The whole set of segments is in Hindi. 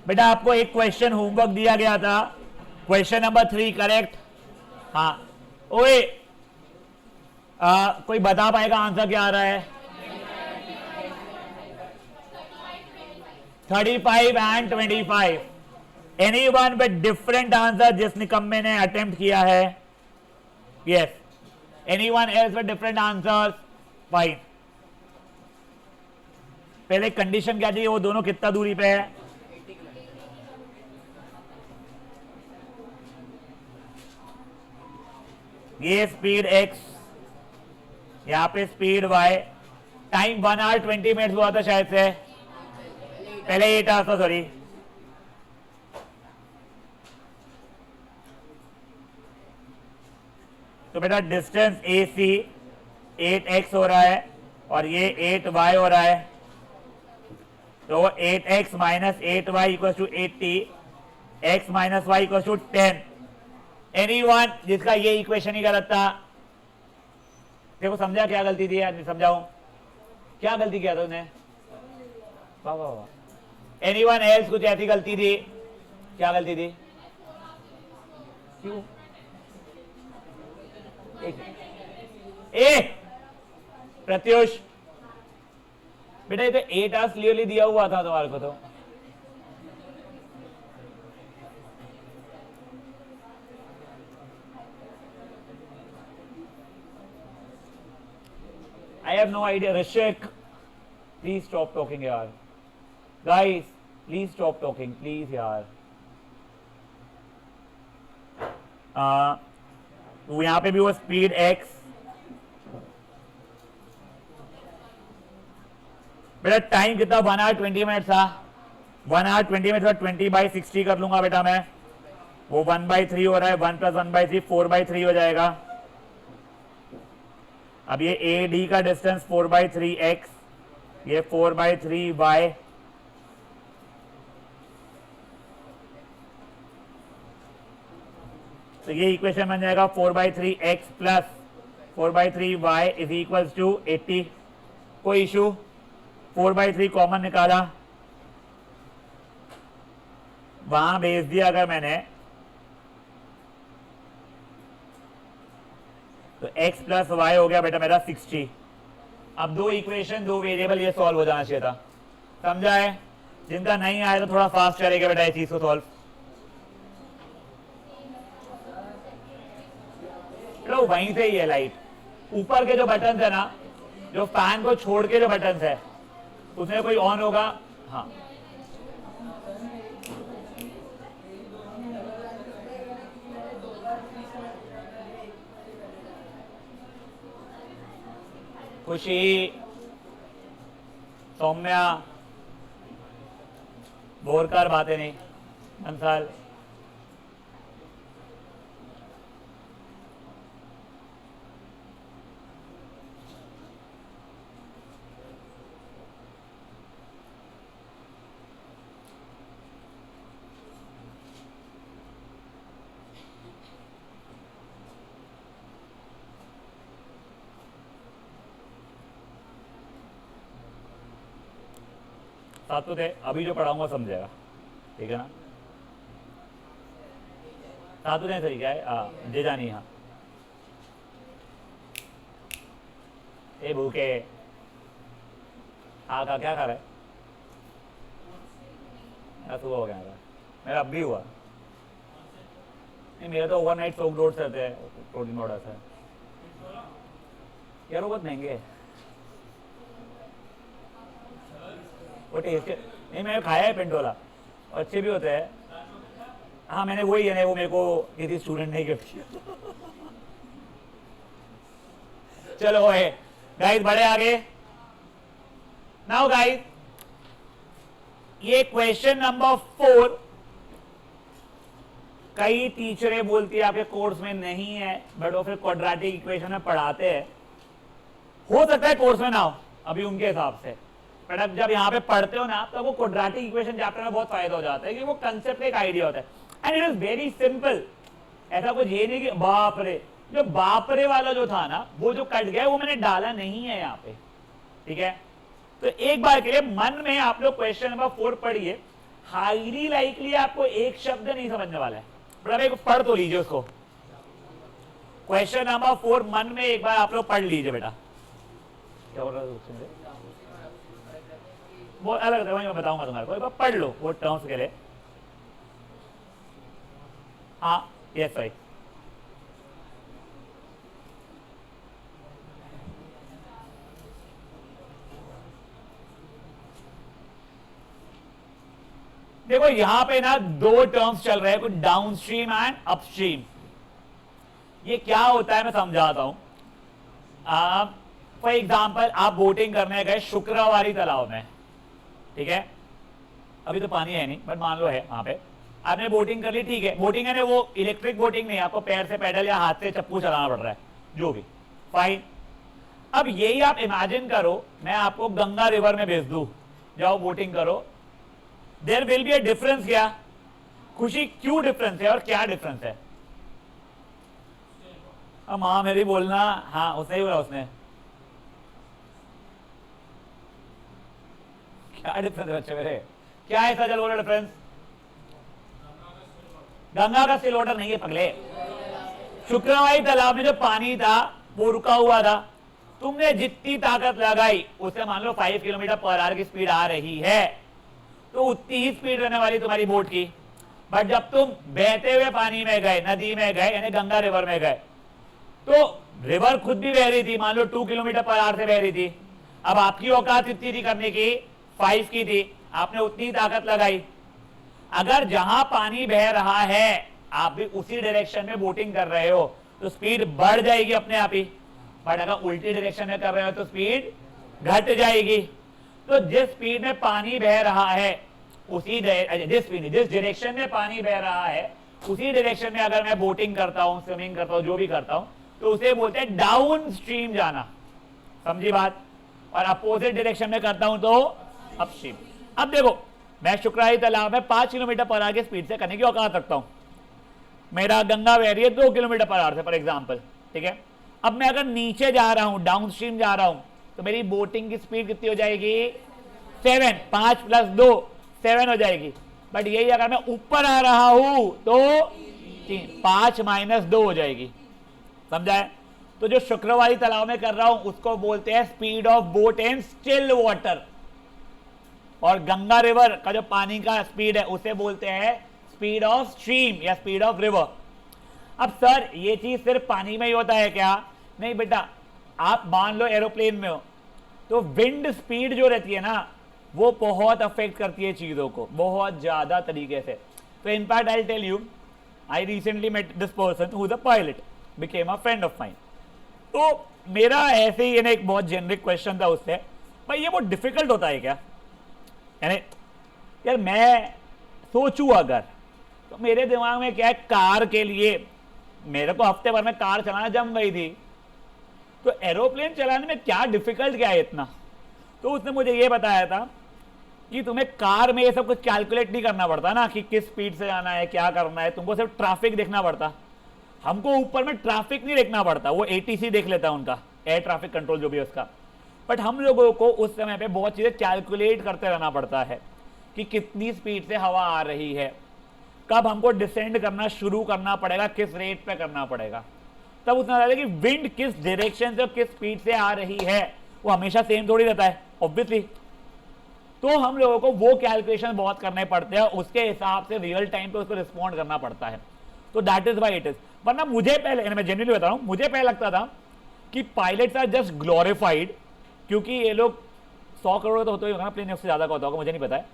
बेटा आपको एक क्वेश्चन होमवर्क दिया गया था, क्वेश्चन नंबर 3 करेक्ट। हाँ ओए कोई बता पाएगा आंसर क्या आ रहा है? 35 and 25। Any one with different answer जिस निकम्मे ने अटेम्प्ट किया है? Yes, any one else with different answers? Fine. पहले कंडीशन क्या चाहिए, वो दोनों कितना दूरी पे है? ये स्पीड x, यहां पे speed y, time 1 hour 20 minute हुआ था शायद से, पहले 8 आवर्स था सॉरी। तो बेटा डिस्टेंस AC 8x हो रहा है और ये 8y हो रहा है, तो 8x minus 8y equal to 80, x minus y equal to 10। Anyone जिसका ये इक्वेशन ही गलत था? देखो समझा क्या गलती थी यार, समझाऊं क्या गलती किया था उन्हें? वाह वाह वाह। एनीवन एल्स कुछ ऐसी गलती थी? क्या गलती थी? क्यों? ए प्रत्युष बेटा ये तो 8 आवर्स क्लियरली दिया हुआ था तुम्हारे को। तो I have no idea. Rishik, please stop talking यार। Guys, please stop talking, please यार। तो यहाँ पे भी वो स्पीड x, बेटा टाइम कितना 1 आवर 20 मिनट था, 1 आवर 20 मिनट 20/60 कर लूंगा बेटा मैं, वो 1/3 हो रहा है, 1 + 1/3 4/3 हो जाएगा। अब ये AD का डिस्टेंस 4/3x, ये 4/3y, तो ये इक्वेशन बन जाएगा 4/3x plus 4/3y is equal to 80। कोई इशू? 4/3 कॉमन निकाला, वहां भेज दिया अगर मैंने, तो x प्लस वाई हो गया बेटा मेरा 60। अब दो इक्वेशन दो वेरिएबल, ये सॉल्व हो जाना चाहिए था। समझा है? जिनका नहीं आया तो थोड़ा फास्ट करेगा बेटा इस चीज को सॉल्व। लो वहीं से ही है लाइट, ऊपर के जो बटन है ना, जो फैन को छोड़ के जो बटन है उसमें कोई ऑन होगा। हाँ खुशी, सौम्या, बोरकर बातें नहीं, अंसाल, साथ तो थे। अभी जो पढ़ाऊंगा समझेगा, ठीक है ना? साथ तो सही क्या है? हाँ जे जानी। हाँ ए भूखे आ का क्या खा रहा है? सुबह हो गया मेरा, अब भी हुआ नहीं, मेरा तो ओवरनाइट सोक ओट्स रहते हैं, प्रोटीन पाउडर है यार, वो बहुत महंगे है। वो टेस्ट नहीं, मैंने खाया है पेंटोला, अच्छे भी होते हैं। हाँ मैंने वही है ना, वो मेरे को किसी स्टूडेंट ने गिफ्ट किया। चलो है गाइस, बढ़े आगे। नाउ गाइस, ये क्वेश्चन नंबर 4 कई टीचरें बोलती है आपके कोर्स में नहीं है, बट वो फिर क्वाड्रेटिक इक्वेशन में पढ़ाते हैं। हो सकता है कोर्स में ना हो अभी उनके हिसाब से, बट अब जब यहाँ पे पढ़ते हो ना, तो वो क्वाड्रेटिक इक्वेशन चैप्टर में बहुत फायदा हो जाता है, कि वो कंसेप्ट एक आइडिया होता है, and it is very simple. ऐसा कुछ ये नहीं कि बाप रे, जो बाप रे वाला जो था ना, वो जो कट गया वो मैंने डाला नहीं है यहाँ पे, ठीक है? तो एक बार के लिए मन में आप लोग क्वेश्चन नंबर 4 पढ़िए, हाईली लाइकली आपको एक शब्द नहीं समझने वाला है, बट एक पढ़ तो लीजिए उसको। क्वेश्चन नंबर 4 मन में एक बार आप लोग पढ़ लीजिए बेटा। क्या बोल रहा है वो अलग है, मैं बताऊंगा तुम्हारे को, एक बार पढ़ लो वो टर्म्स के लिए। हाँ यस भाई, देखो यहां पे ना दो टर्म्स चल रहे हैं, कुछ डाउनस्ट्रीम एंड अपस्ट्रीम। ये क्या होता है मैं समझाता हूं। फॉर एग्जाम्पल आप बोटिंग करने गए शुक्रवारी तालाब में, ठीक है, अभी तो पानी है नहीं बट मान लो है, वहां पे आपने बोटिंग कर ली, ठीक है। बोटिंग है ना वो इलेक्ट्रिक बोटिंग नहीं, आपको पैर से पैडल या हाथ से चप्पू चलाना पड़ रहा है, जो भी, फाइन। अब यही आप इमेजिन करो मैं आपको गंगा रिवर में भेज दूं, जाओ बोटिंग करो, there will be a difference. क्या खुशी, क्यों डिफरेंस है और क्या डिफरेंस है? अब हाँ मेरी बोलना, हाँ उसने ही बोला, उसने क्या डिफरेंस है बच्चे मेरे, क्या है सजल बोला डिफरेंस? गंगा का स्टिल वाटर नहीं है पगले, शुक्रवारी तालाब में जो पानी था वो रुका हुआ था, तुमने जितनी ताकत लगाई उससे मान लो 5 किलोमीटर पर आवर की स्पीड आ रही है, तो उतनी ही स्पीड रहने वाली तुम्हारी बोट की। बट जब तुम बहते हुए पानी में गए, नदी में गए, यानी गंगा रिवर में गए, तो रिवर खुद भी बह रही थी, मान लो 2 किलोमीटर पर आवर से बह रही थी। अब आपकी औकात इतनी थी करने की, 5 की थी, आपने उतनी ताकत लगाई। अगर जहां पानी बह रहा है आप भी उसी डायरेक्शन में बोटिंग कर रहे हो तो स्पीड बढ़ जाएगी अपने आप ही, बट अगर उल्टी डायरेक्शन में कर रहे हो तो स्पीड घट जाएगी। तो जिस स्पीड में पानी बह रहा है उसी जिस डायरेक्शन में पानी बह रहा है उसी डायरेक्शन में अगर मैं बोटिंग करता हूं, स्विमिंग करता हूं, जो भी करता हूं, तो उसे बोलते हैं डाउन स्ट्रीम जाना, समझी बात? और अपोजिट डायरेक्शन में करता हूं तो अपस्ट्रीम। अब देखो मैं शुक्रवारी तालाब में 5 किलोमीटर पर आवर की स्पीड से करने की औकात रखता हूं, मेरा गंगा बह रही है 2 किलोमीटर पर आवर से फॉर एग्जाम्पल, ठीक है। अब मैं अगर नीचे जा रहा हूं, डाउन स्ट्रीम जा रहा हूं, तो मेरी बोटिंग की स्पीड कितनी हो जाएगी? 7, 5 + 2 7 हो जाएगी। बट यही अगर मैं ऊपर आ रहा हूं तो 3, 5 - 2 हो जाएगी, समझा है? तो जो शुक्रवारी तालाब में कर रहा हूं उसको बोलते हैं speed of boat in still water, और गंगा रिवर का जो पानी का स्पीड है उसे बोलते हैं स्पीड ऑफ स्ट्रीम या स्पीड ऑफ रिवर। अब सर ये चीज सिर्फ पानी में ही होता है क्या? नहीं बेटा, आप मान लो एरोप्लेन में हो तो विंड स्पीड जो रहती है ना वो बहुत अफेक्ट करती है चीजों को, बहुत ज्यादा तरीके से। तो in fact I tell you, I recently met this person who is a pilot, became a friend of mine. तो मेरा ऐसे ही एक बहुत जेनरिक क्वेश्चन था उससे, भाई ये बहुत डिफिकल्ट होता है क्या? यानी यार मैं सोचूं अगर, तो मेरे दिमाग में क्या है, कार के लिए मेरे को हफ्ते भर में कार चलाना जम गई थी, तो एरोप्लेन चलाने में क्या डिफिकल्ट क्या है इतना? तो उसने मुझे ये बताया था कि तुम्हें कार में ये सब कुछ कैलकुलेट नहीं करना पड़ता ना, कि किस स्पीड से जाना है, क्या करना है, तुमको सिर्फ ट्रैफिक देखना पड़ता। हमको ऊपर में ट्रैफिक नहीं देखना पड़ता, वो एटीसी देख लेता है उनका, एयर ट्रैफिक कंट्रोल जो भी है उसका। बट हम लोगों को उस समय पे बहुत चीजें कैलकुलेट करते रहना पड़ता है कि कितनी स्पीड से हवा आ रही है, कब हमको डिसेंड करना शुरू करना पड़ेगा, किस रेट पे करना पड़ेगा। तब उसने बताया कि विंड किस डायरेक्शन से और किस स्पीड से आ रही है वो हमेशा सेम थोड़ी रहता है ऑब्वियसली। तो हम लोगों को वो कैलकुलेशन बहुत करने पड़ते हैं, उसके हिसाब से रियल टाइम पे उसको रिस्पॉन्ड करना पड़ता है। तो that is why it is. वरना मुझे पहले, मैं जेन्युइनली बता रहा हूं, मुझे पहले लगता था कि पायलट्स आर जस्ट ग्लोरिफाइड, क्योंकि ये लोग 100 करोड़ तो होता ही होगा ना प्लेन, उससे ज्यादा का होता होगा, मुझे नहीं पता है,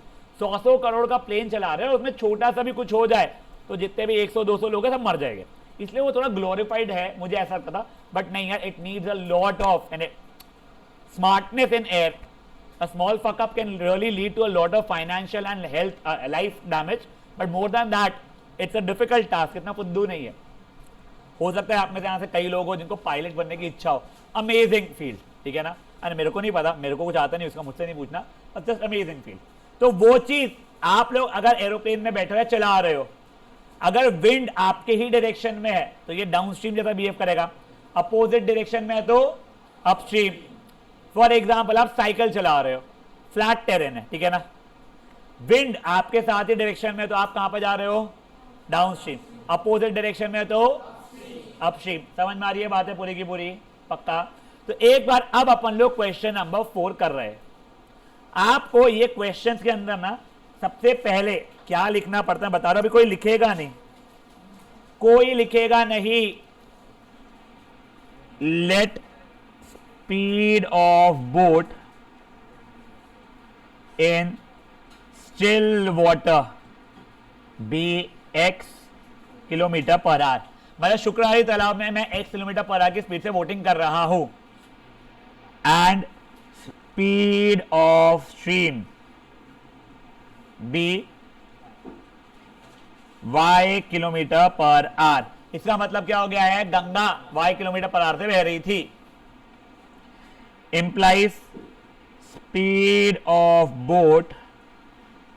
100 करोड़ का प्लेन चला रहे हैं, उसमें छोटा सा भी कुछ हो जाए तो जितने भी 100-200 लोग हैं सब मर जाएंगे, इसलिए वो थोड़ा ग्लोरिफाइड है, मुझे ऐसा लगता था। बट नहीं यार, it needs a lot of smartness in air. A small fuck up can really lead to a lot of financial and health life damage, but more than that it's a difficult task। इतना फुद्दू नहीं है। हो सकता है आप में से यहाँ से कई लोग हो जिनको पायलट बनने की इच्छा हो, अमेजिंग फील्ड, ठीक है ना। अरे मेरे को नहीं पता, मेरे को कुछ आता नहीं, उसका मुझसे नहीं पूछना, जस्ट अमेजिंग फील्ड। तो वो चीज आप लोग अगर एरोप्लेन में बैठे हुए चला रहे हो, अगर विंड आपके ही डायरेक्शन में है तो ये डाउनस्ट्रीम जैसा बिहेव करेगा, अपोजिट डायरेक्शन में है तो अपस्ट्रीम। फॉर एग्जाम्पल आप साइकिल चला रहे हो, फ्लैट टेरेन है, ठीक है ना, विंड आपके साथ ही डायरेक्शन में, तो आप कहां पर जा रहे हो, डाउन स्ट्रीम। अपोजिट डायरेक्शन में तो अपस्ट्रीम। समझ में आ रही है बात है पूरी की पूरी, पक्का। तो एक बार अब अपन लोग क्वेश्चन नंबर 4 कर रहे हैं। आपको ये क्वेश्चंस के अंदर ना सबसे पहले क्या लिखना पड़ता है बता रहा हूं, अभी कोई लिखेगा नहीं, कोई लिखेगा नहीं। Let speed of boat in still water be x kilometre per hour. मतलब शुक्रवारी तालाब में मैं x किलोमीटर पर आवर की स्पीड से बोटिंग कर रहा हूं। And speed of stream be y kilometre per hour. इसका मतलब क्या हो गया है, Ganga y kilometre per hour से बह रही थी। Implies speed of boat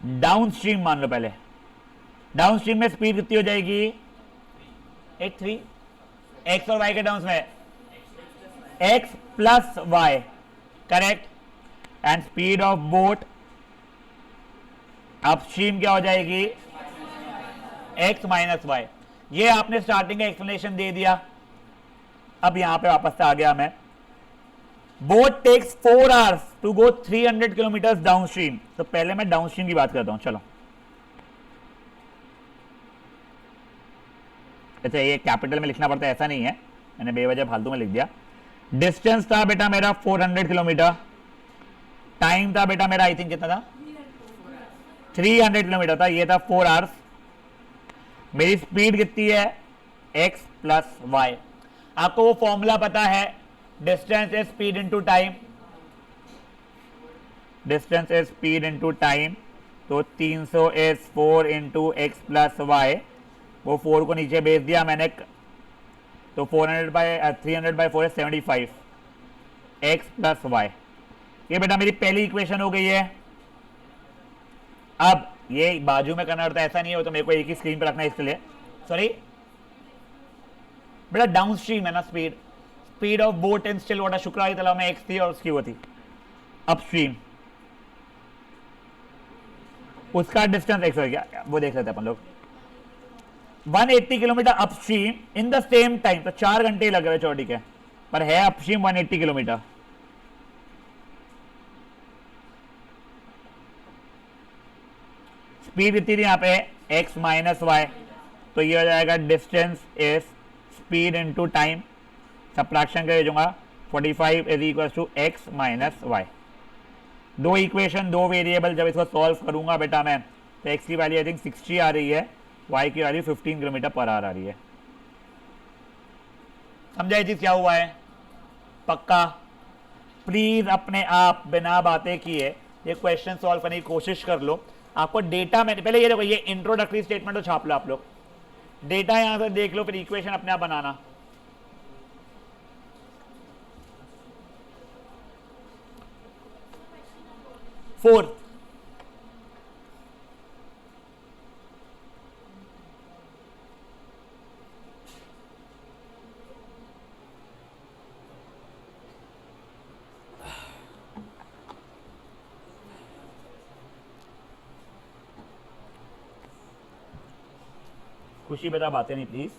down stream, मान लो पहले डाउन स्ट्रीम में स्पीड कितनी हो जाएगी, 83। एक्स और वाई के टर्म्स में x plus y, correct. And speed of boat upstream क्या हो जाएगी, एक्स माइनस वाई। ये आपने स्टार्टिंग का एक्सप्लेनेशन दे दिया। अब यहां पे वापस से आ गया मैं। Boat takes 4 hours to go 300 kilometre down stream. तो पहले मैं डाउन स्ट्रीम की बात करता हूं, चलो। अच्छा, ये कैपिटल में लिखना पड़ता है ऐसा नहीं है, मैंने बेवजह फालतू में लिख दिया। डिस्टेंस था बेटा मेरा 400 किलोमीटर। टाइम था बेटा मेरा आई थिंक कितना था, 300 किलोमीटर था। ये था 4 आवर्स। मेरी स्पीड कितनी है, x प्लस वाई। आपको वो फॉर्मूला पता है, distance is speed into time. Distance is speed into time. तो 300 is 4 into x plus y. वो 4 को नीचे भेज दिया मैंने, तो 300/4 is 75 एक्स प्लस वाई। ये बेटा मेरी पहली इक्वेशन हो गई है। अब ये बाजू में करना पड़ता है, ऐसा नहीं हो तो मेरे को एक ही स्क्रीन पर रखना है, इसके लिए सॉरी बेटा। डाउन स्ट्रीम है ना speed, speed of boat in still water, शुक्रवारी तालाब में एक्स थी और उसकी वो थी अपस्ट्रीम, उसका डिस्टेंस एक्स हो गया। वो देख लेते हैं अपन लोग। 180 kilometre upstream in the same time, तो 4 घंटे लग रहे चौड़ी के, पर है अपस्ट्रीम 180 किलोमीटर। स्पीड कितनी थी यहाँ पे, x माइनस वाई। तो ये हो जाएगा distance is speed into time, subtraction कर दूंगा 45 is equal to x minus y. दो इक्वेशन, दो वेरिएबल, जब इसको सॉल्व करूंगा बेटा मैं, तो x की वैल्यू आई थिंक 60 आ रही है, y की वैल्यू 15 किलोमीटर पर आवर आ रही है। समझा ये चीज क्या हुआ है, पक्का। प्लीज अपने आप बिना बातें किए ये क्वेश्चन सॉल्व करने की कोशिश कर लो। आपको डेटा में पहले ये देखो, ये इंट्रोडक्टरी स्टेटमेंट तो छाप लो आप लोग, डेटा यहां से देख लो, फिर इक्वेशन अपने आप बनाना। फोर्थ, खुशी बेटा बातें नहीं प्लीज।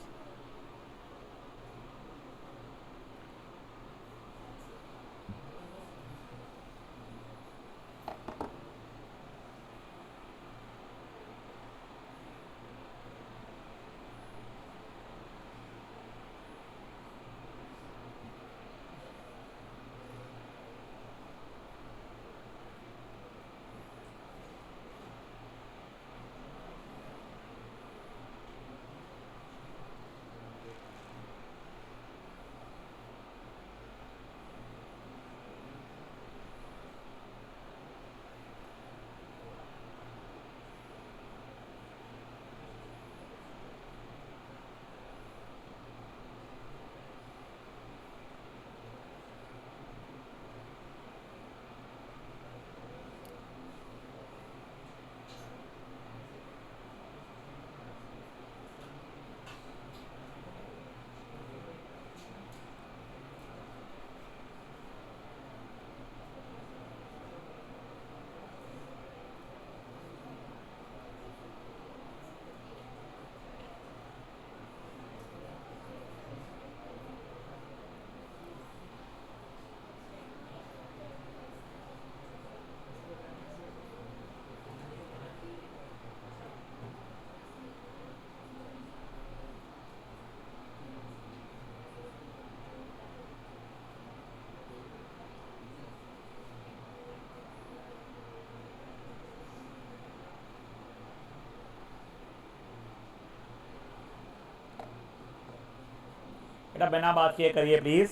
बेटा बिना बात किए करिए प्लीज।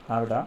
हाँ बेटा,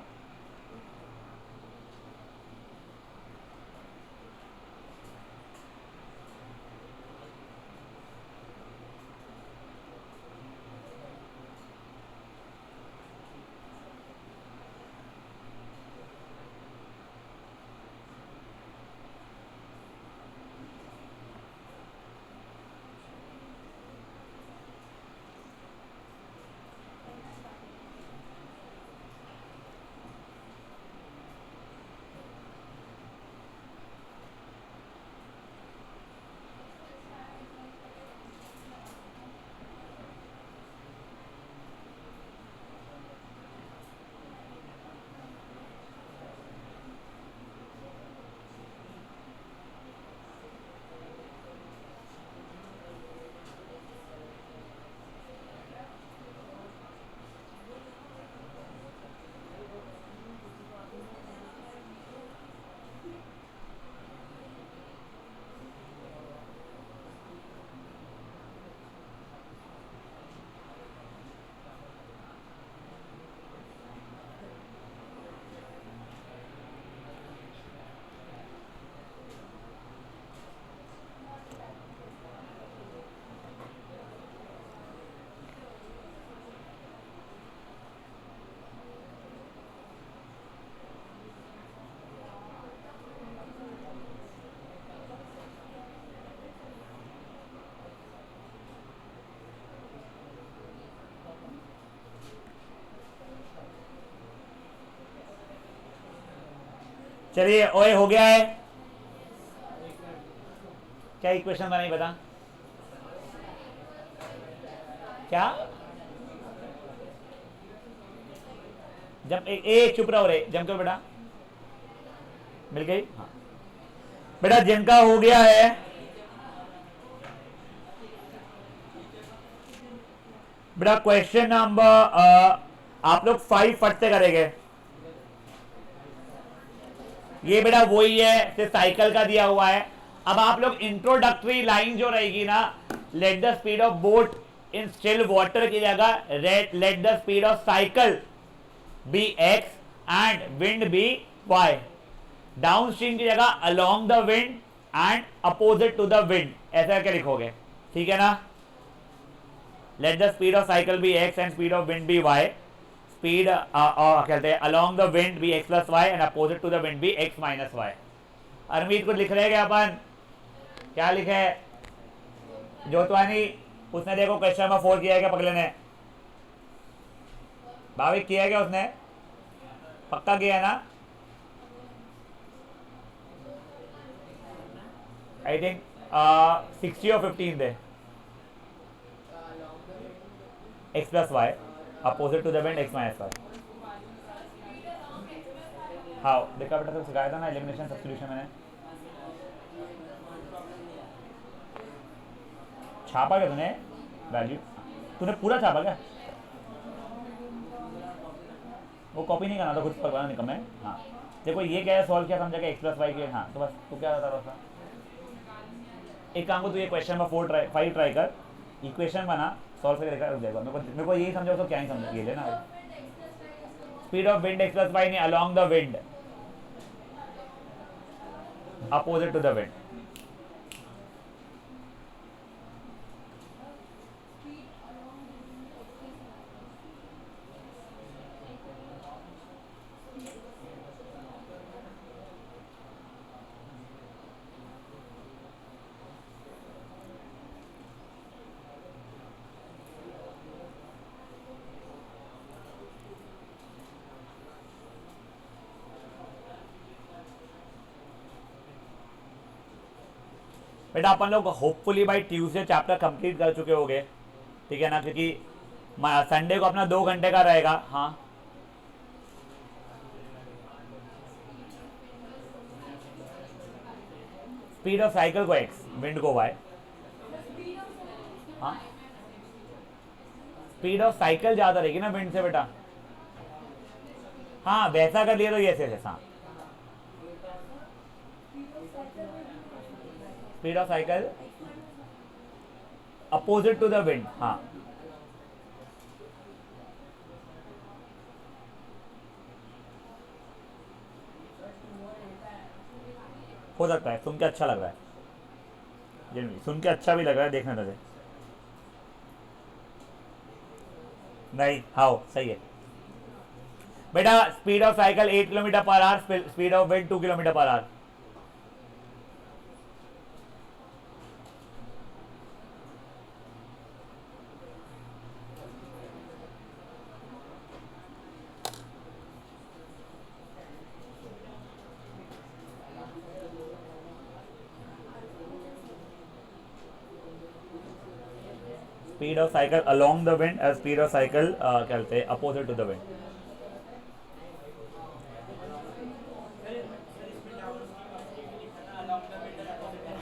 चलिए ओए हो गया है। क्या इक्वेशन बनाई बता, क्या जब एक चुप रहो रे, जम कर बेटा, मिल गई। हाँ बेटा जिनका हो गया है बेटा क्वेश्चन नंबर आप लोग 5 फट से करेंगे। ये बेटा वही है, सिर्फ साइकिल का दिया हुआ है। अब आप लोग इंट्रोडक्टरी लाइन जो रहेगी ना, let the speed of boat in still water की जगह let the speed of cycle be x and wind be y. Down stream की जगह along the wind and opposite to the wind, ऐसा क्या लिखोगे, ठीक है ना। Let the speed of cycle be x and speed of wind be y. Speed कहते हैं along the wind be x plus y and opposite to the wind be x minus y. Armeet को लिख रहे क्या अपन, क्या लिखे है जोतवानी, उसने देखो क्वेश्चन नंबर 4 किया है क्या पगले ने, भाविक किया है क्या उसने, पक्का किया है ना। आई थिंक 60 और 15 दे, x plus y opposite to the wind x minus y. हाँ देखा बेटा, तो सिखाया था ना एलिमिनेशन सब्स्टिट्यूशन मैंने। छापा क्या तूने वैल्यू, तूने पूरा छापा क्या, वो कॉपी नहीं करना था, खुद पकड़ना निकम है। हाँ देखो ये क्या है, सॉल्व किया समझा, एक्स प्लस वाई के। हाँ तो बस तू क्या बता रहा था, एक काम को तू ये क्वेश्चन नंबर 5 ट्राई कर, इक्वेशन बना, सॉल्व करके देखा, रुक जाएगा। मेरे को यही समझो तो क्या ही समझ, ये लेना speed of wind x plus y नहीं, along the wind opposite to the wind. बेटा अपन लोग hopefully by Tuesday chapter complete कर चुके होंगे, ठीक है ना, क्योंकि संडे को अपना 2 घंटे का रहेगा। हाँ स्पीड ऑफ साइकिल को एक्स, विंड को वाई। हाँ स्पीड ऑफ साइकिल ज्यादा रहेगी ना विंड से बेटा। हाँ वैसा कर लिया तो ये ऐसे हाँ, speed of cycle opposite to the wind. हाँ हो सकता है, सुन के अच्छा लग रहा है, जनरली सुन के अच्छा भी लग रहा है, देखने लगे। नहीं हाउ सही है बेटा। Speed of cycle 8 kilometre per hour, speed of wind 2 kilometre per hour. Speed of cycle along the wind, speed of cycle क्या कहते हैं अपोजिट टू द विंड।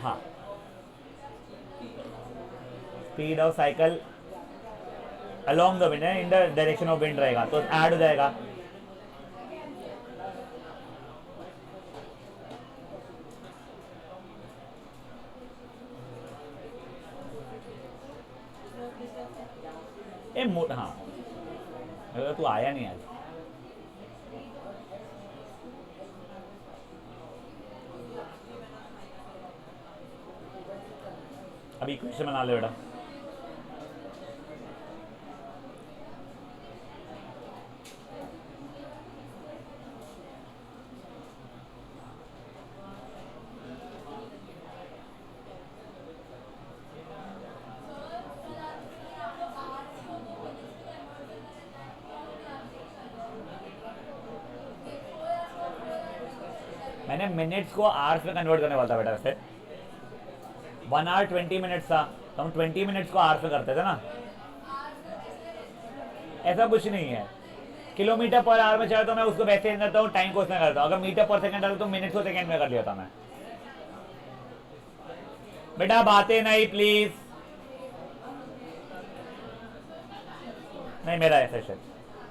हाँ speed of cycle along the wind है, in the direction of wind रहेगा तो ऐड हो जाएगा। ए मोट हाँ अगर तू आया नहीं आज। अभी क्वेश्चन बना ले बेटा। मैंने मिनट्स को आवर्स में कन्वर्ट करने वाला था बेटा। वैसे 1 आवर 20 मिनट्स था तो हम 20 मिनट्स को आवर्स में करते थे ना। ऐसा कुछ नहीं है, किलोमीटर पर आवर में चाहे तो मैं उसको वैसे करता हूँ, टाइम को उसमें करता हूँ। अगर मीटर पर सेकंड आता तो मिनट को सेकंड में कर लिया था मैं। बेटा बातें नहीं प्लीज। नहीं मेरा है सेशन,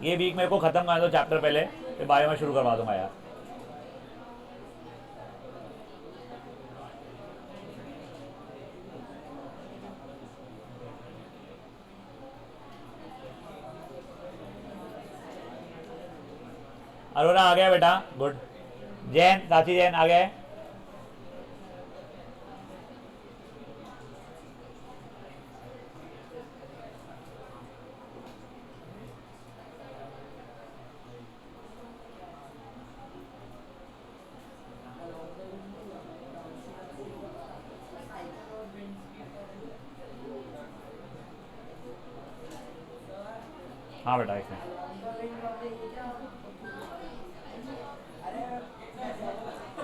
ये वीक मेरे को खत्म कर दो चैप्टर पहले, फिर बायो में शुरू करवा दूंगा यार। अरोरा आ गया बेटा, गुड। जैन, साची जैन आ गए। हाँ बेटा एक मिनट।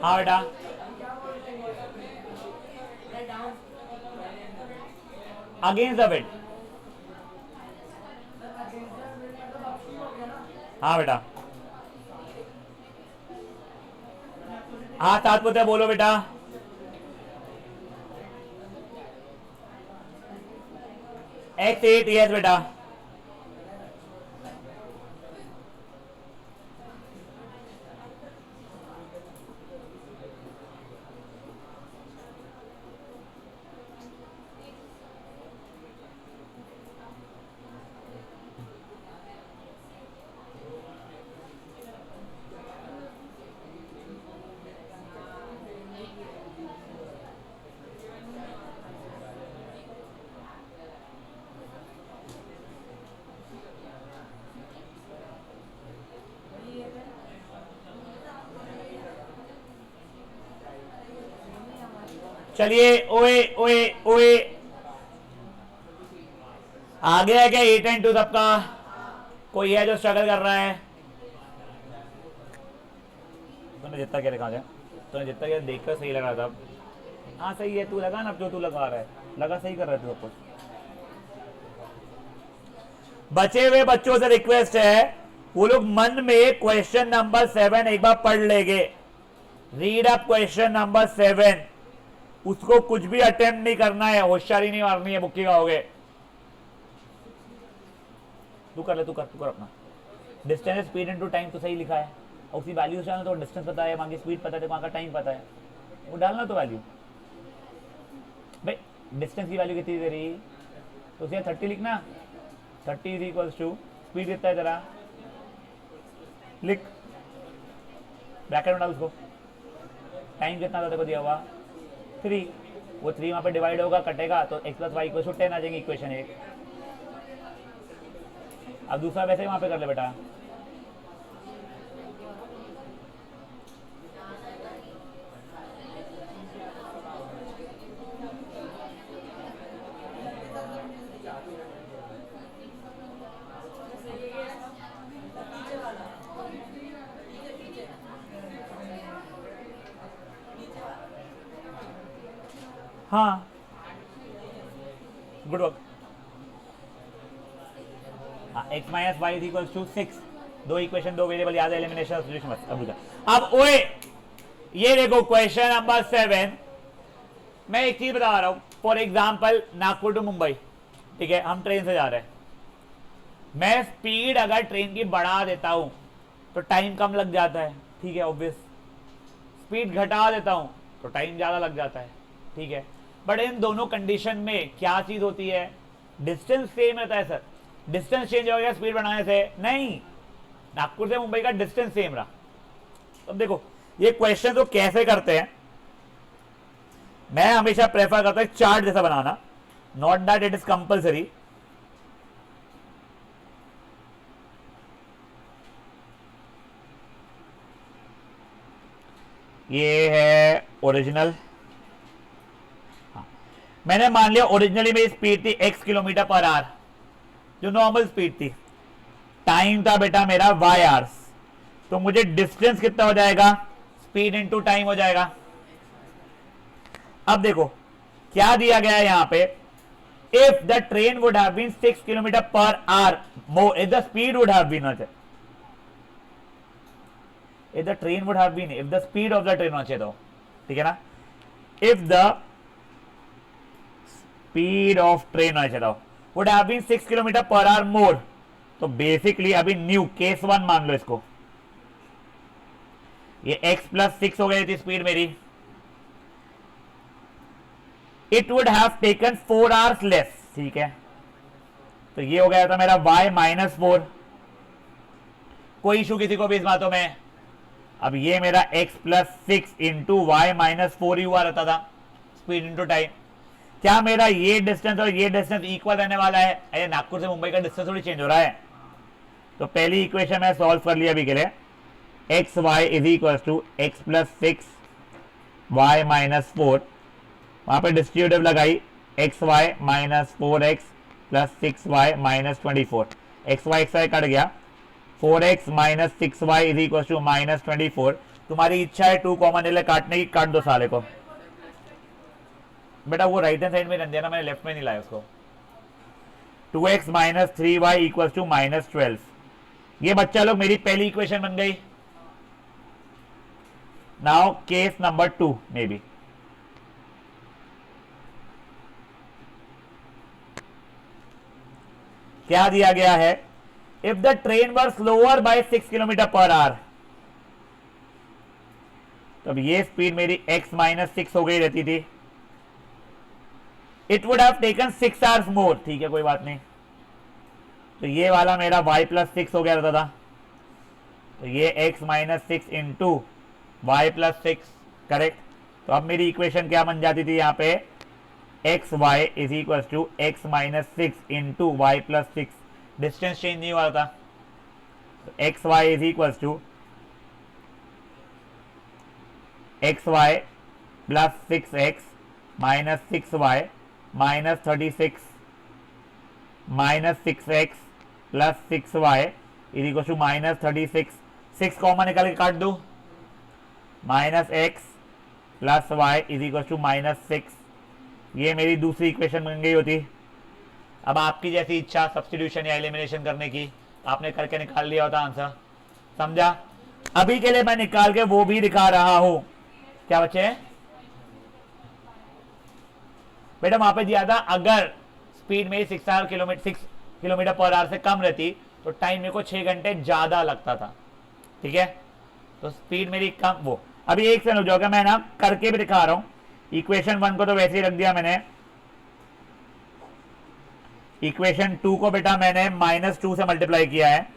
हाँ बेटा अगेंस्ट द विंड। हाँ बेटा हाँ साथ पुत्र बोलो बेटा। X8 यस बेटा। चलिए ओए ओए ओए आ गया है क्या 8 and 2 सबका? कोई है जो स्ट्रगल कर रहा है? तूने जितना क्या लिखा, तूने जितना क्या देखकर सही लग रहा था। हाँ सही है, तू लगा ना जो तू लगा रहा है, लगा सही कर रहा है तू सब कुछ। बचे हुए बच्चों से रिक्वेस्ट है वो लोग मन में क्वेश्चन नंबर 7 एक बार पढ़ लेंगे। Read up question number 7। उसको कुछ भी अटेम्प्ट नहीं करना है, होशियारी नहीं मारनी है, बुक्की खाओगे। तू कर ले, तू कर अपना। डिस्टेंस स्पीड इनटू टाइम तो सही लिखा है, और उसी वैल्यू से तो डिस्टेंस पता है, वहाँ की स्पीड पता है, वहाँ का टाइम पता है, वो डालना तो वैल्यू। भाई डिस्टेंस की वैल्यू कितनी दे रही, तो उसे 30 लिखना, 30 इज इक्वल्स टू स्पीड कितना है जरा लिख, ब्रैकेट में डाल उसको, टाइम कितना था देखो दिया हुआ 3, वो 3 वहाँ पे डिवाइड होगा, कटेगा तो x plus y equal to 10 आ जाएंगे इक्वेशन 1। अब दूसरा वैसे ही वहाँ पे कर ले बेटा, हाँ good work. x minus y is equal to 6, दो इक्वेशन दो वेरिएबल याद है, एलिमिनेशन सॉल्यूशन मत। अब ओए ये देखो क्वेश्चन नंबर 7, मैं एक चीज बता रहा हूं, for example Nagpur to Mumbai, ठीक है, हम ट्रेन से जा रहे हैं, मैं स्पीड अगर ट्रेन की बढ़ा देता हूं तो टाइम कम लग जाता है, ठीक है ऑब्वियस, स्पीड घटा देता हूं तो टाइम ज्यादा लग जाता है, ठीक है, बट इन दोनों कंडीशन में क्या चीज होती है, डिस्टेंस सेम रहता है सर, डिस्टेंस चेंज हो गया स्पीड बढ़ाने से नहीं, नागपुर से मुंबई का डिस्टेंस सेम रहा। अब देखो ये क्वेश्चन तो कैसे करते हैं, मैं हमेशा प्रेफर करता हूं चार्ट जैसा बनाना, not that it is compulsory. ये है ओरिजिनल, मैंने मान लिया ओरिजिनली मेरी स्पीड थी x किलोमीटर पर आवर, जो नॉर्मल स्पीड थी, टाइम था बेटा मेरा y आवर्स, तो मुझे डिस्टेंस कितना हो जाएगा, स्पीड इनटू टाइम हो जाएगा। अब देखो क्या दिया गया है यहां पे, if the train would have been 6 kilometre per hour more, if the speed would have been, if the train would have been, if the speed of the train होना चाहिए तो, ठीक है ना, if the speed of train होना चाहिए तो would have been 6 kilometre per hour more, तो बेसिकली अभी न्यू केस 1 मान लो इसको, ये x प्लस 6 हो गई थी स्पीड मेरी, it would have taken 4 hours less, ठीक है, तो ये हो गया था मेरा y माइनस 4, कोई इशू किसी को भी इस बातों में। अब ये मेरा x plus 6 into y minus 4 ही हुआ रहता था, स्पीड इंटू टाइम, क्या मेरा ये डिस्टेंस और ये डिस्टेंस इक्वल रहने वाला है, अरे नागपुर से मुंबई का डिस्टेंस थोड़ी चेंज हो रहा है। तो पहली इक्वेशन मैं सॉल्व कर लिया अभी के लिए, x y is equal to x plus 6 y minus 4, वहां पर डिस्ट्रीब्यूटिव लगाई x y minus 4x plus 6y minus 24, x y cut गया, 4x minus 6y is equal to minus 24, तुम्हारी इच्छा है 2 कॉमन ले काटने की, काट दो साले को बेटा, वो राइट हैंड साइड में रख दिया ना, मैंने लेफ्ट में नहीं लाया उसको। 2x minus 3y equal to minus 12, ये बच्चा लोग मेरी पहली इक्वेशन बन गई। Now case number 2 may be, क्या दिया गया है, if the train were slower by 6 kilometre per hour, तो अब ये स्पीड मेरी x माइनस 6 हो गई रहती थी, it would have taken 6 hours मोर, ठीक है कोई बात नहीं, तो ये वाला मेरा y प्लस 6 हो गया रहता था, तो ये x minus 6 into y plus 6, correct. तो अब मेरी इक्वेशन क्या बन जाती थी यहाँ पे, x y is equal to x minus 6 into y plus 6, distance change नहीं हुआ था, तो x y is equal to x y plus 6x minus 6y minus 36 minus 6x plus 6y is equal to minus 36, 6 common निकाल के काट दो, minus x plus y is equal to minus 6, ये मेरी दूसरी इक्वेशन बन गई होती। अब आपकी जैसी इच्छा सब्स्टिट्यूशन या एलिमिनेशन करने की, आपने करके निकाल लिया होता आंसर, समझा। अभी के लिए मैं निकाल के वो भी दिखा रहा हूं, क्या बच्चे बेटा वहां पे दिया था, अगर स्पीड में 6 किलोमीटर पर आवर से कम रहती तो टाइम मेरे को 6 घंटे ज्यादा लगता था, ठीक है। तो स्पीड मेरी कम, वो अभी एक सेकंड रुक जाओगे, मैं ना करके भी दिखा रहा हूं। इक्वेशन 1 को तो वैसे ही रख दिया मैंने, इक्वेशन 2 को बेटा मैंने -2 से मल्टीप्लाई किया है।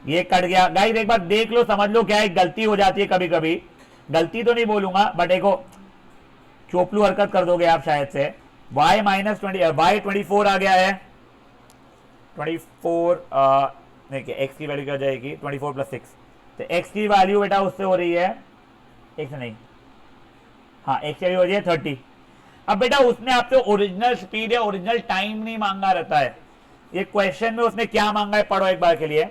ये कट गया गाइस, एक बार देख लो, समझ लो, क्या है गलती हो जाती है कभी कभी, गलती तो नहीं बोलूंगा बट देखो चोपलू हरकत कर दोगे आप शायद से। y -20, y 24 आ गया है, 24 देखिए x की वैल्यू क्या हो जाएगी 24 + 6, तो x की वैल्यू बेटा उससे हो रही है, x नहीं, हाँ x की वैल्यू हो रही है 30। अब बेटा उसने आपसे ओरिजिनल स्पीड या ओरिजिनल टाइम नहीं मांगा रहता है, ये क्वेश्चन में उसने क्या मांगा है पढ़ो एक बार के लिए।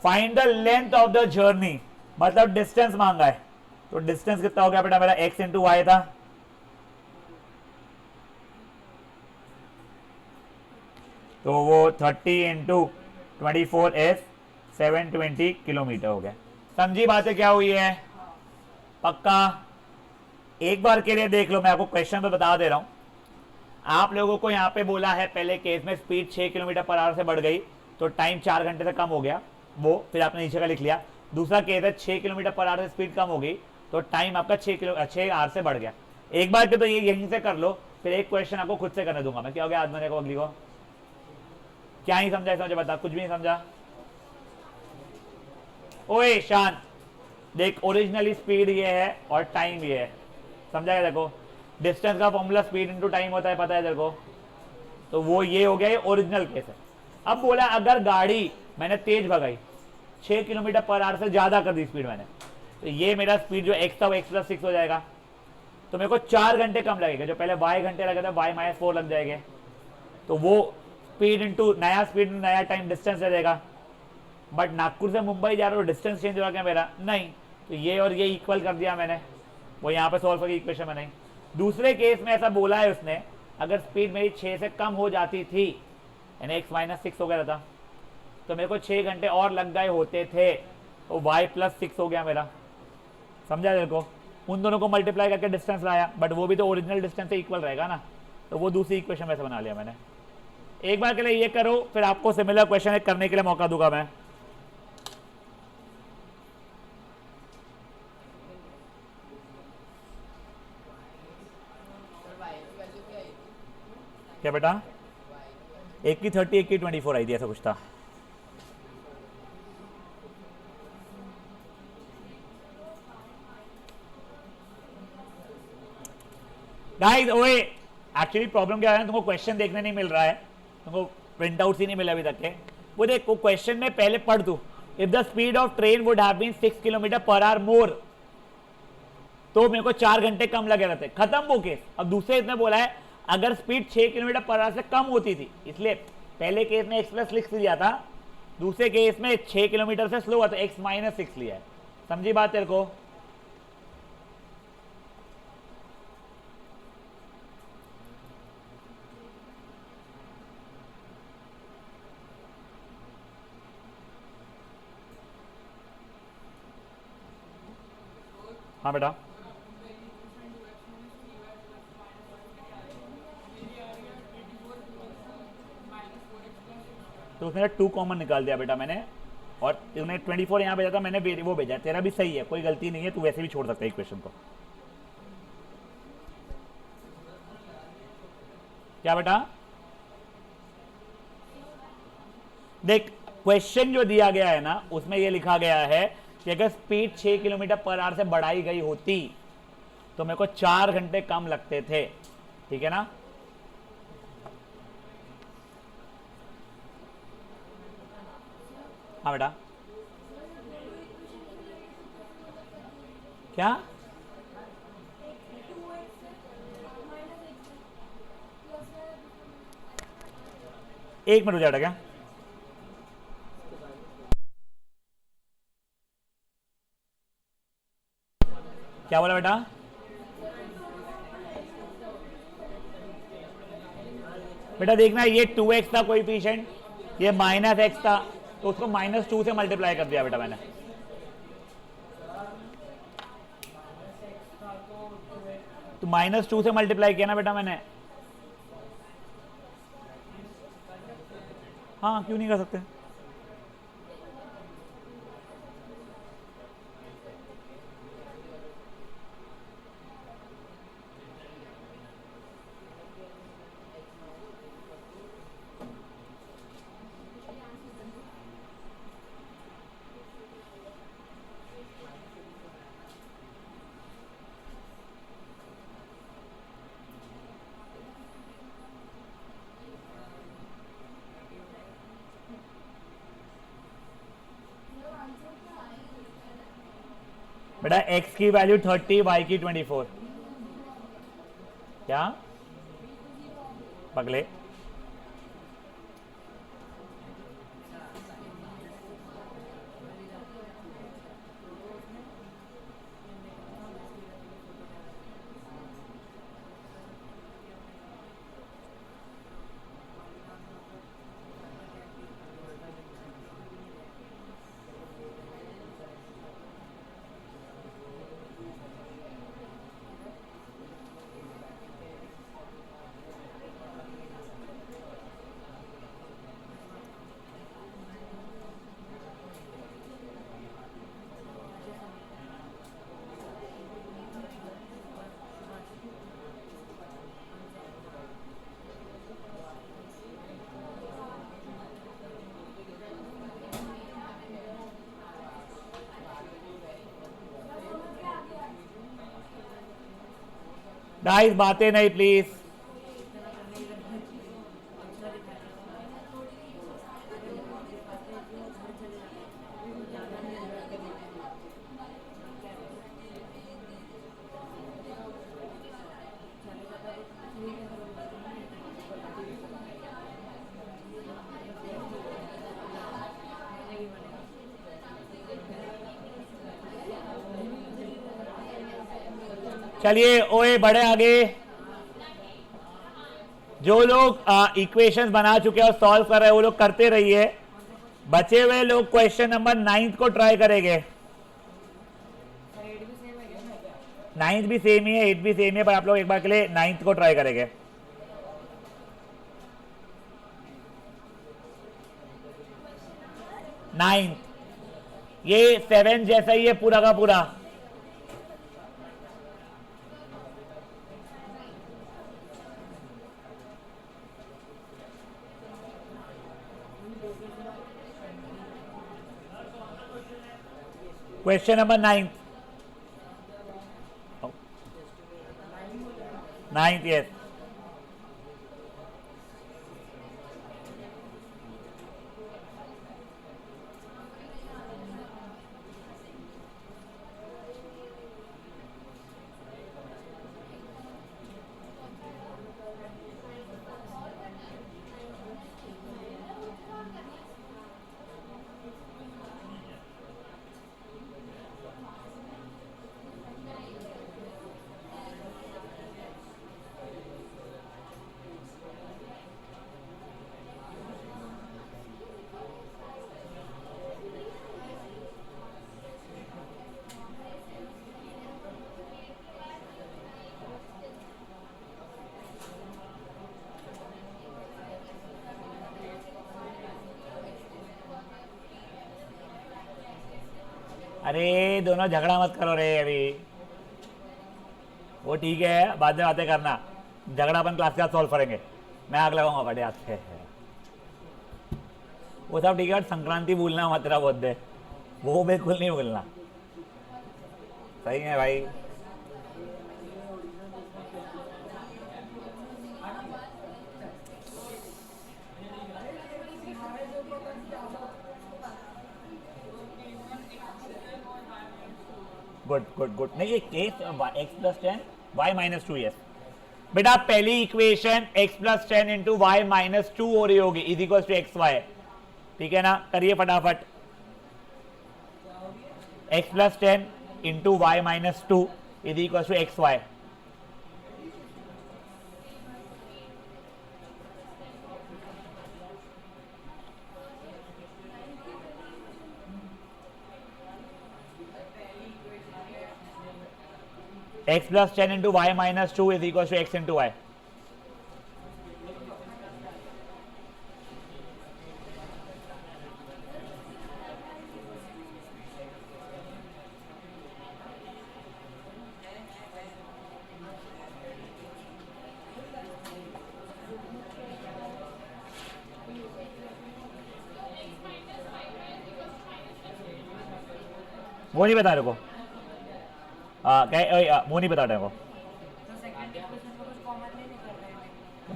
Find the length of the journey, मतलब डिस्टेंस मांगा है। तो डिस्टेंस कितना हो गया बेटा मेरा, x × y था, तो वो 30 × 24 is 720 किलोमीटर हो गया। समझी बातें क्या हुई है, पक्का? एक बार के लिए देख लो, मैं आपको क्वेश्चन पे बता दे रहा हूं। आप लोगों को यहां पे बोला है पहले केस में स्पीड 6 किलोमीटर/आवर से बढ़ गई तो टाइम 4 घंटे से कम हो गया, वो फिर आपने नीचे का लिख लिया। दूसरा केस है 6 किलोमीटर/आवर से स्पीड कम हो गई तो टाइम आपका 6 आवर से बढ़ गया। एक बार के तो ये यहीं से कर लो, फिर एक क्वेश्चन आपको खुद से करने दूंगा मैं। क्या हो गया आज मैंने को अगली को क्या ही समझा, समझे बता, कुछ भी नहीं समझा। ओए शान देख, ओरिजिनली स्पीड ये है और टाइम ये है, समझा क्या? देखो डिस्टेंस का फॉर्मूला स्पीड इनटू टाइम होता है, पता है तेरे को? तो वो ये हो गया, ये ओरिजिनल केस है। अब बोला अगर गाड़ी मैंने तेज भगाई, 6 किलोमीटर/आवर से ज्यादा कर दी स्पीड मैंने, तो ये मेरा स्पीड जो x था वो x + 6 हो जाएगा, तो मेरे को 4 घंटे कम लगेगा। जो पहले y घंटे लगे थे y -4 लग जाएंगे, तो वो स्पीड इंटू नया स्पीड नया टाइम डिस्टेंस दे देगा। बट नागपुर से मुंबई जा रहा हूँ, डिस्टेंस चेंज हो गया मेरा नहीं, तो ये और ये इक्वल कर दिया मैंने, वो यहाँ पे सॉल्व करके इक्वेशन में नहीं। दूसरे केस में ऐसा बोला है उसने, अगर स्पीड मेरी 6 से कम हो जाती थी यानी x -6 हो गया था, तो मेरे को 6 घंटे और लग गए होते थे, तो y + 6 हो गया मेरा। समझा तेरे को? उन दोनों को मल्टीप्लाई करके डिस्टेंस लाया, बट वो भी तो ओरिजिनल डिस्टेंस से इक्वल रहेगा ना, तो वो दूसरी इक्वेशन में से बना लिया मैंने। एक बार के लिए ये करो, फिर आपको सिमिलर क्वेश्चन करने के लिए मौका दूंगा मैं। क्या बेटा? एक की 30, एक की 24 आई थी, ऐसा कुछ था। गाइस ओए एक्चुअली प्रॉब्लम क्या है ना, तुमको क्वेश्चन देखने नहीं मिल रहा है, तुमको प्रिंट आउट ही नहीं मिला अभी तक के। वो देखो क्वेश्चन में पहले पढ़ तू, if the speed of train would have been 6 kilometre per hour more, तो मेरे को 4 घंटे कम लगे रहते, खत्म वो केस। अब दूसरे इसने बोला है अगर स्पीड 6 किलोमीटर/आवर से कम होती थी, इसलिए पहले केस में x + 6 लिया था, दूसरे केस में 6 किलोमीटर से स्लो हुआ तो x - 6 लिया है। समझी बात तेरे को? हाँ बेटा, तो उसने 2 कॉमन निकाल दिया बेटा मैंने, और तूने 24 यहाँ भेजा था, मैंने वो भेजा, तेरा भी सही है, कोई गलती नहीं है, तू वैसे भी छोड़ सकता है इक्वेशन को। क्या बेटा? देख क्वेश्चन जो दिया गया है ना, उसमें ये लिखा गया है कि अगर स्पीड 6 किलोमीटर/आवर से बढ़ाई गई होती तो मेरे को 4 घंटे कम लगते थे, ठीक है ना? हाँ बेटा, क्या? एक मिनट हो जाएगा क्या? क्या बोला बेटा? बेटा देखना, ये 2x था कोएफिशिएंट, ये -x था, तो उसको -2 से मल्टीप्लाई कर दिया बेटा मैंने। तो -2 से मल्टीप्लाई किया ना बेटा मैंने। हाँ क्यों नहीं कर सकते? बेटा x की वैल्यू 30, y की 24। क्या पगले? गाइस बातें नहीं प्लीज। चलिए ओए बड़े आगे। जो लोग इक्वेशंस बना चुके हैं और सॉल्व कर रहे हैं वो लोग करते रहिए। बचे हुए लोग क्वेश्चन नंबर 9 को ट्राई करेंगे। 9 भी सेम ही है, 8 भी सेम है, पर आप लोग एक बार के लिए 9 को ट्राई करेंगे। ये 7 जैसा ही है पूरा का पूरा। Question number 9। 9 यस। अरे दोनों झगड़ा मत करो रे अभी। वो ठीक है, बाद में बातें करना। झगड़ा अपन क्लास के बाद सॉल्व करेंगे। मैं आग लगाऊंगा बड़े हाथ से। वो सब ठीक है, संक्रांति भूलना मत रहा बहुत दे। वो बिल्कुल नहीं भूलना। सही है भाई। Good good good. नहीं ये case x plus 10 y minus 2 yes. बेटा पहली equation x plus 10 into y minus 2 हो रही होगी is equal to x y. ठीक है ना, करिए फटाफट। x plus 10 into y minus 2 is equal to x y. x plus 10 into y minus 2 is equal to x into y. वो नहीं बता रहे को वो नहीं बता रहे को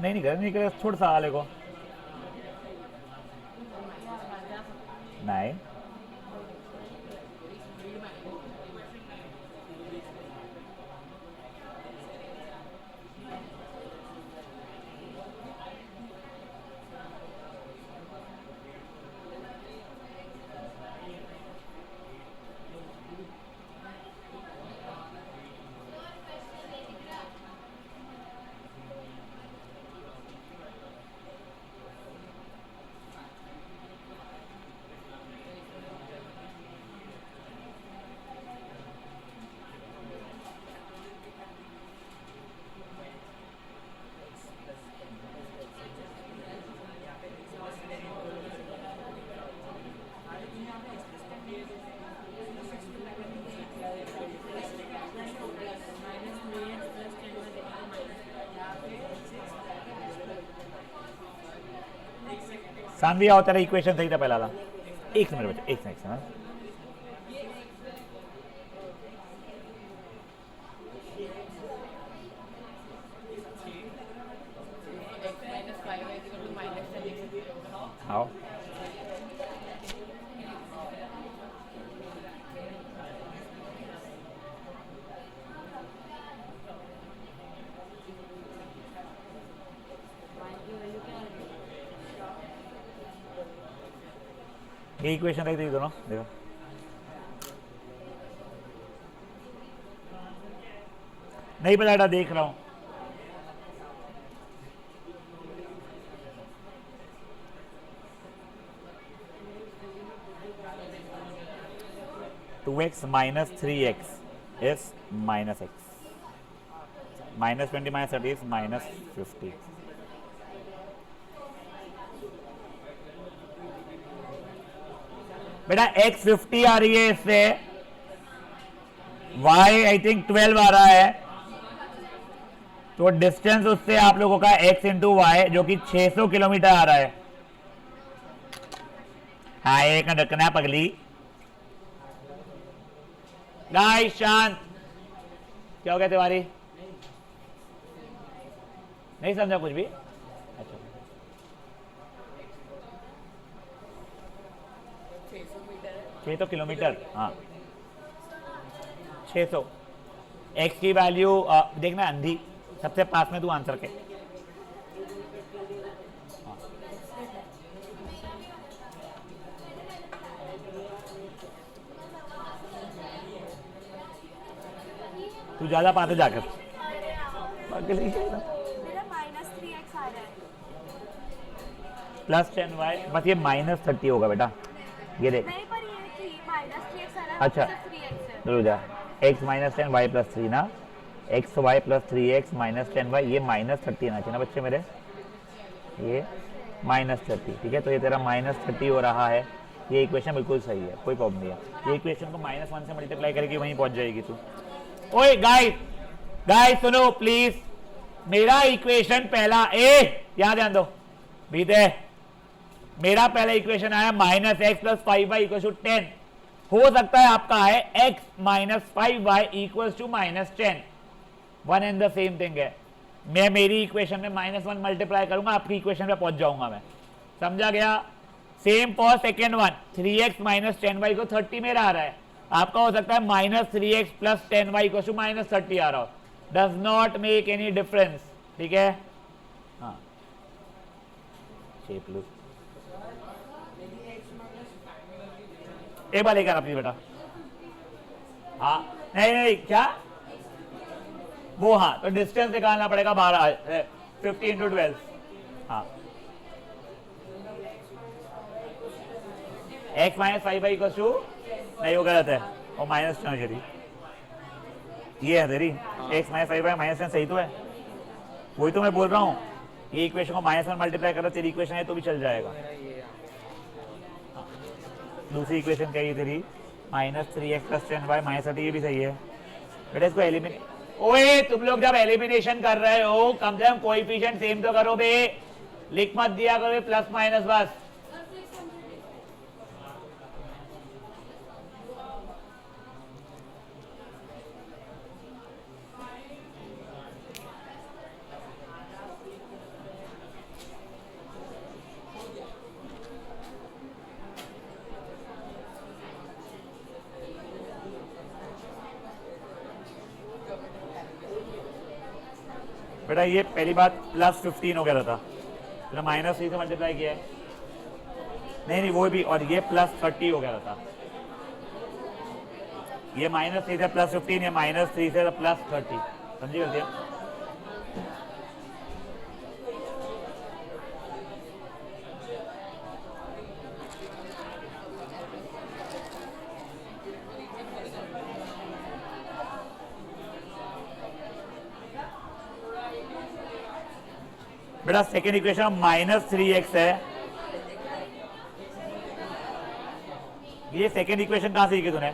नहीं कर छोड़ सा आले को नहीं सानवी आओ, तेरा इक्वेशन सही था पहला वाला। एक मिनट बच्चे, एक सेकंड। आओ ये इक्वेशन रही थी दोनों, देखो नहीं पता, देख रहा हूं। Two x minus 3x is minus x, minus 20 minus 30 is minus 50। बेटा x 50 आ रही है, इससे y आई थिंक 12 आ रहा है, तो डिस्टेंस उससे आप लोगों का x इंटू वाई जो कि 600 किलोमीटर आ रहा है। हाँ एक रखना है पगली। गाइस शांत, क्या हो गया तिवारी? नहीं समझा कुछ भी? अच्छा 600 किलोमीटर, हाँ 600। x की वैल्यू देखना अंधी, सबसे पास में तू आंसर के। हाँ। तू ज्यादा पास जाकर प्लस 10y, बस ये माइनस 30 होगा बेटा, ये देख। अच्छा चलो जा, x माइनस 10 y प्लस 3 ना, x y plus 3x minus 10y, ये माइनस 30 आना चाहिए ना बच्चे मेरे, ये माइनस 30, ठीक है। तो ये तेरा माइनस 30 हो रहा है, ये इक्वेशन बिल्कुल सही है, कोई प्रॉब्लम नहीं है। ये इक्वेशन को -1 से मल्टीप्लाई करके वहीं पहुंच जाएगी तू। ओए गाइस सुनो प्लीज, मेरा इक्वेशन पहला यहाँ ध्यान दो बीते, मेरा पहला इक्वेशन आया minus x plus 5y equal to 10, हो सकता है आपका है x minus 5y equal to minus 10, one and the same thing है। मैं मेरी इक्वेशन में -1 मल्टीप्लाई करूंगा, आपकी इक्वेशन पे पहुंच जाऊंगा मैं, समझा गया? Same for second one, 3x minus 10y को 30 मेरा आ रहा है, आपका हो सकता है माइनस 3x प्लस 10y को माइनस 30 आ रहा हो, does not make any difference, ठीक है। हाँ शेप लूप एक बार लेकर अपनी बेटा, हाँ नहीं क्या वो, हाँ तो डिस्टेंस निकालना पड़ेगा 12 50 इंटू 12, हाँ x minus 5y equal to, नहीं वो गलत है, वो माइनस चाहिए, ये है तेरी एक्स माइनस 5y माइनस 10 सही तो है, वही तो मैं बोल रहा हूँ। ये इक्वेशन को -1 मल्टीप्लाई करो, तेरी इक्वेशन है तो भी चल जाएगा। दूसरी इक्वेशन क्या है तेरी, -3x + 10y -30, ये भी सही है बेटा। इसको एलिमिनेट, ओए तुम लोग जब एलिमिनेशन कर रहे हो कम से कम कोएफिशिएंट सेम तो करो बे, लिख मत दिया करो प्लस माइनस बस। बेटा ये पहली बात +15 हो गया था, फिर -3 से मल्टीप्लाई किया है, नहीं वो भी, और ये +30 हो गया था। ये -3 से +15, ये -3 से +30, समझी कर दिया। बेटा सेकेंड इक्वेशन -3x है, ये सेकेंड इक्वेशन कहां से सीखी तूने?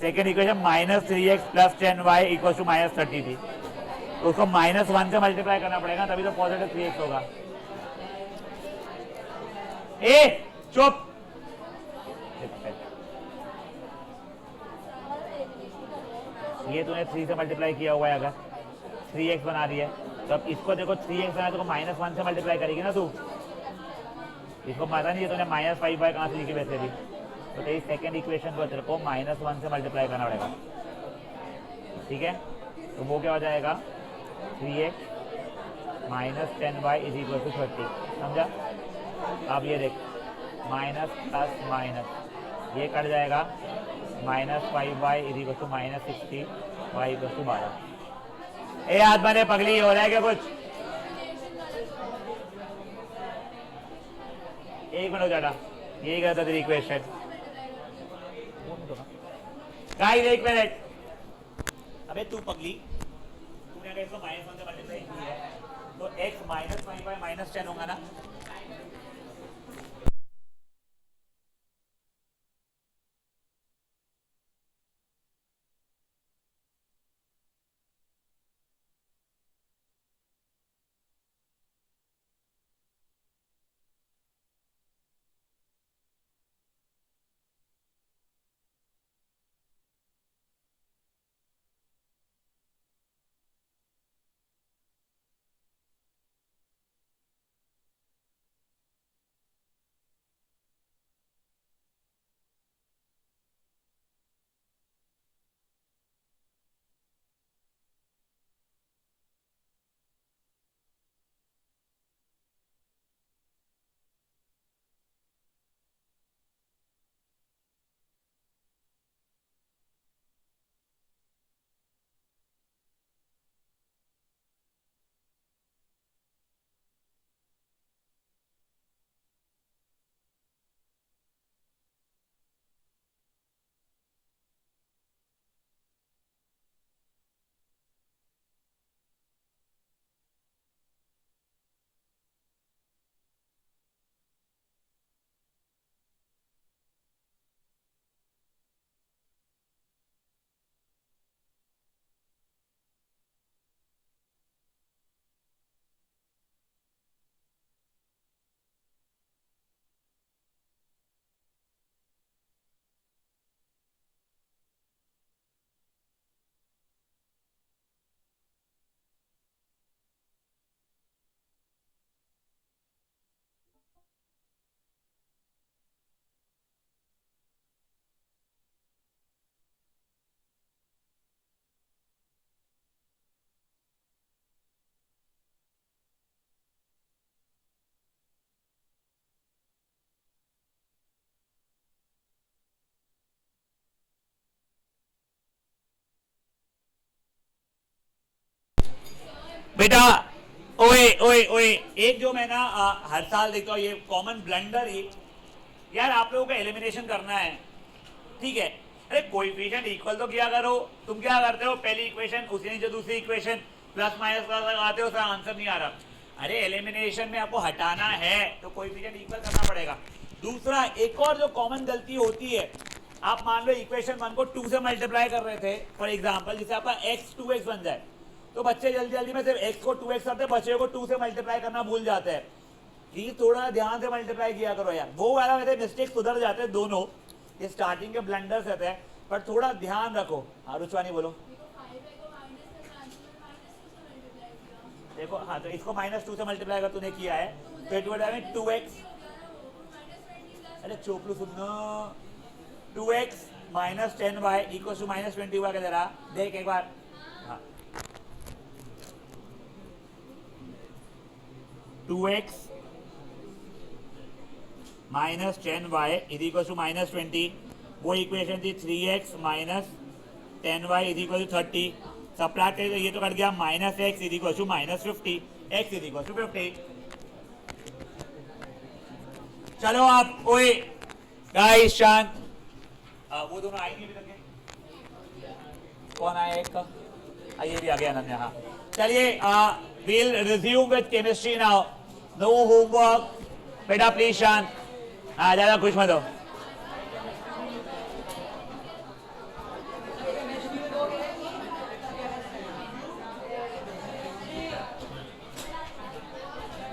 सेकेंड इक्वेशन -3x + 10y = -30 थी, तो उसको -1 से मल्टीप्लाई करना पड़ेगा तभी तो पॉजिटिव 3x होगा। ए चुप, ये तूने 3 से मल्टीप्लाई किया हुआ है, अगर 3x बना दिया है तो अब इसको देखो 3x बना तो -1 से मल्टीप्लाई करेगी ना तू, इसको पता नहीं है तूने -5y कहाँ से लिखी वैसे भी, तो तेरी सेकेंड इक्वेशन को तेरे को -1 से मल्टीप्लाई करना पड़ेगा, ठीक है। तो वो क्या हो जाएगा, 3x - 10y = 30, समझा। अब ये देख माइनस प्लस माइनस, ये कट जाएगा, -5y = -60, y = 12। ए हाथ बने पगली, हो रहा है क्या कुछ? एक मिनट जाटा, यही करता तेरी इक्वेशन। गाइस एक मिनट, अबे तू पगली, तूने अगर इसको -1 से मल्टीप्लाई किया है तो x -5y -10 होगा ना। बेटा ओए ओए ओए, एक जो मैं ना हर साल देखता हूँ, ये कॉमन ब्लंडर, ये यार आप लोगों को एलिमिनेशन करना है, ठीक है, अरे कोएफिशिएंट इक्वल तो किया करो। तुम क्या करते हो, पहली इक्वेशन उसी नीचे दूसरी इक्वेशन प्लस माइनस का लगाते हो, आंसर नहीं आ रहा। अरे एलिमिनेशन में आपको हटाना है तो कोएफिशिएंट इक्वल करना पड़ेगा। दूसरा एक और जो कॉमन गलती होती है, आप मान लो इक्वेशन 1 को 2 से मल्टीप्लाई कर रहे थे फॉर एग्जांपल, जिसे आपका x 2x बन जाए, तो बच्चे जल्दी जल्दी में सिर्फ x को 2x करते हैं, बच्चे को 2 से मल्टीप्लाई करना भूल जाते हैं। ये थोड़ा ध्यान से मल्टीप्लाई किया करो यार, वो वाला मेरे मिस्टेक सुधर जाते हैं दोनों, ये स्टार्टिंग के ब्लंडर्स रहते हैं, पर थोड़ा ध्यान रखो। हाँ रुचवानी बोलो। देखो हाँ, तो इसको -2 से मल्टीप्लाई कर तूने किया है तो इट वुड हैव 2x, अरे चोपलू सुनना, 2x minus 10y equal to -20y का जरा देख एक बार। हाँ 2x minus 10y is equal to -20, वो इक्वेशन थी 3x minus 10y is equal to 30, subtract करें तो ये तो कट गया -x is equal to -50, x is equal to 50। चलो आप ओए गाइस शांत, वो दोनों आएंगे भी लगे, कौन आया एक का, ये भी आ गया अनन्या। हाँ चलिए we'll resume with chemistry now, no homework, बेटा प्लीज शांत, हाँ ज्यादा खुश मत हो।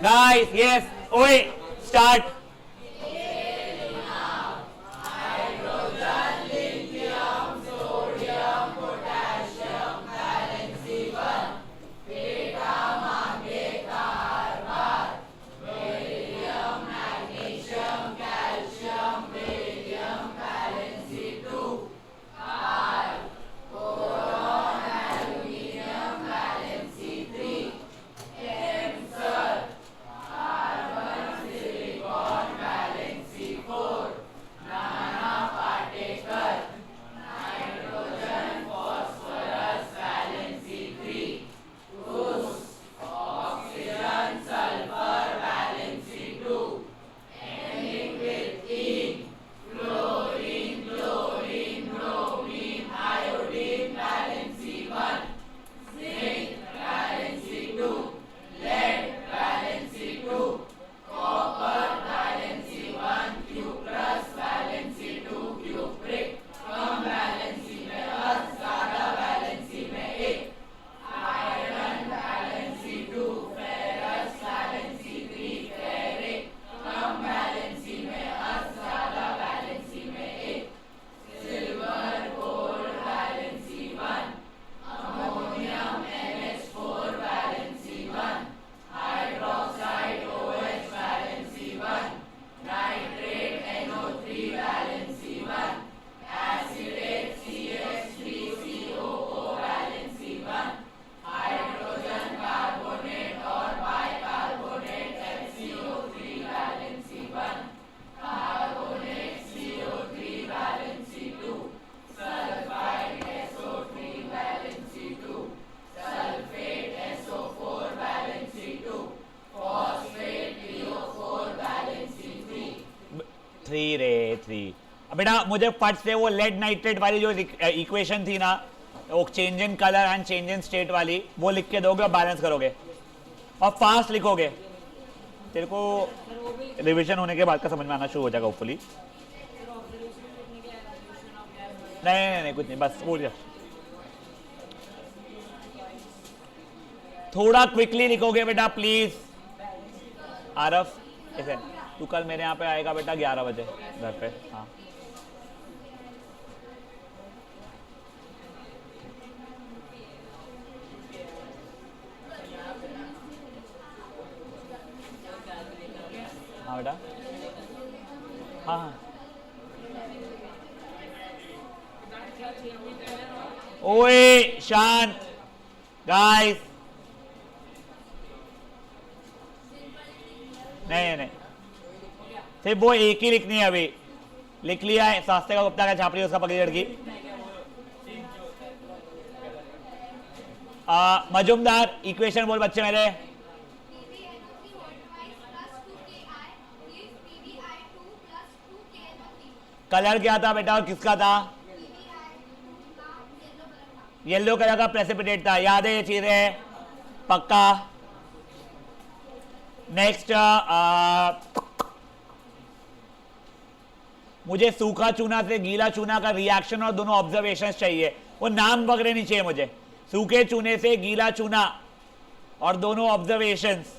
Guys, yes, ओए start। बेटा मुझे फट से वो लेड नाइट्रेट वाली जो इक्वेशन थी ना, वो change in colour and change in state वाली, वो लिख के दोगे और बैलेंस करोगे और फास्ट लिखोगे, तेरे को रिवीजन होने के बाद का समझ में आना शुरू हो जाएगा होपफुली। नहीं कुछ नहीं, बस बोल गया, थोड़ा क्विकली लिखोगे बेटा प्लीज। आरफ ऐसे तू कल मेरे यहाँ पे आएगा बेटा 11 बजे घर पे। हाँ हाँ बेटा, हाँ ओए शांत गाइस, नहीं सिर्फ वो एक ही लिखनी है, अभी लिख लिया है, शास्त्री का गुप्ता का छापड़ी उसका पकड़ी लड़की। मजुमदार इक्वेशन बोल बच्चे मेरे। कलर क्या था बेटा और किसका था? येलो कलर का प्रेसिपिटेट था, याद है ये चीजें पक्का। नेक्स्ट मुझे सूखा चूना से गीला चूना का रिएक्शन और दोनों ऑब्जर्वेशंस चाहिए, वो नाम वगैरह नहीं चाहिए मुझे। सूखे चूने से गीला चूना और दोनों ऑब्जर्वेशंस।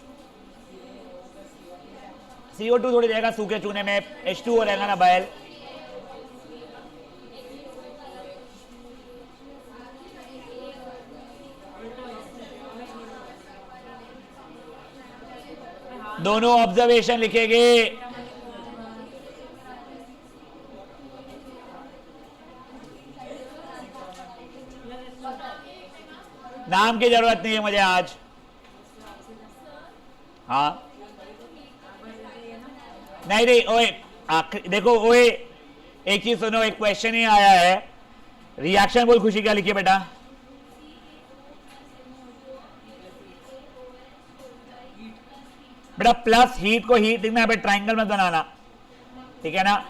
CO2 थोड़ी रहेगा सूखे चूने में, H2O रहेगा ना बैल। दोनों ऑब्जर्वेशन लिखेंगे। नाम की जरूरत नहीं है मुझे आज। हाँ नहीं नहीं ओए देखो ओए, एक चीज सुनो, एक क्वेश्चन ही आया है। रिएक्शन बोल खुशी क्या लिखिए बेटा? बेटा प्लस हीट को हीट लिखना है, ट्राइंगल में बनाना, ठीक है ना।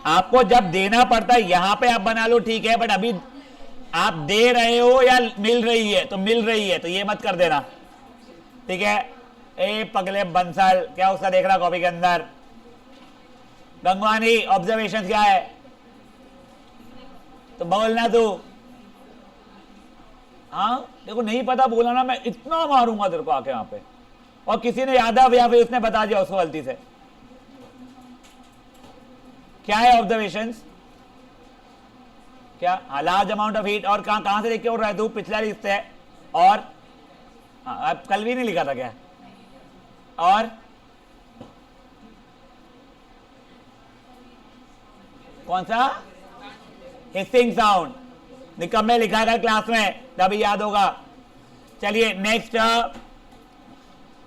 आपको जब देना पड़ता है यहां पे आप बना लो, ठीक है, बट अभी आप दे रहे हो या मिल रही है, तो मिल रही है तो ये मत कर देना, ठीक है। ए पगले बंसल, क्या उसका देख रहा कॉपी के अंदर? गंगवानी ऑब्जर्वेशन क्या है तो बोलना तू। हाँ देखो नहीं पता बोला ना, मैं इतना मारूंगा तेरे को आके यहाँ पे। और किसी ने यादव या फिर उसने बता दिया उसको गलती से। क्या है ऑब्जर्वेशंस? क्या? Large amount of heat. और कहां से देख के उड़ रहा है तू? पिछला लिस्ट है। और अब कल भी नहीं लिखा था क्या? और कौन सा? Hissing sound. निकम में लिखा था क्लास में, तभी याद होगा। चलिए नेक्स्ट,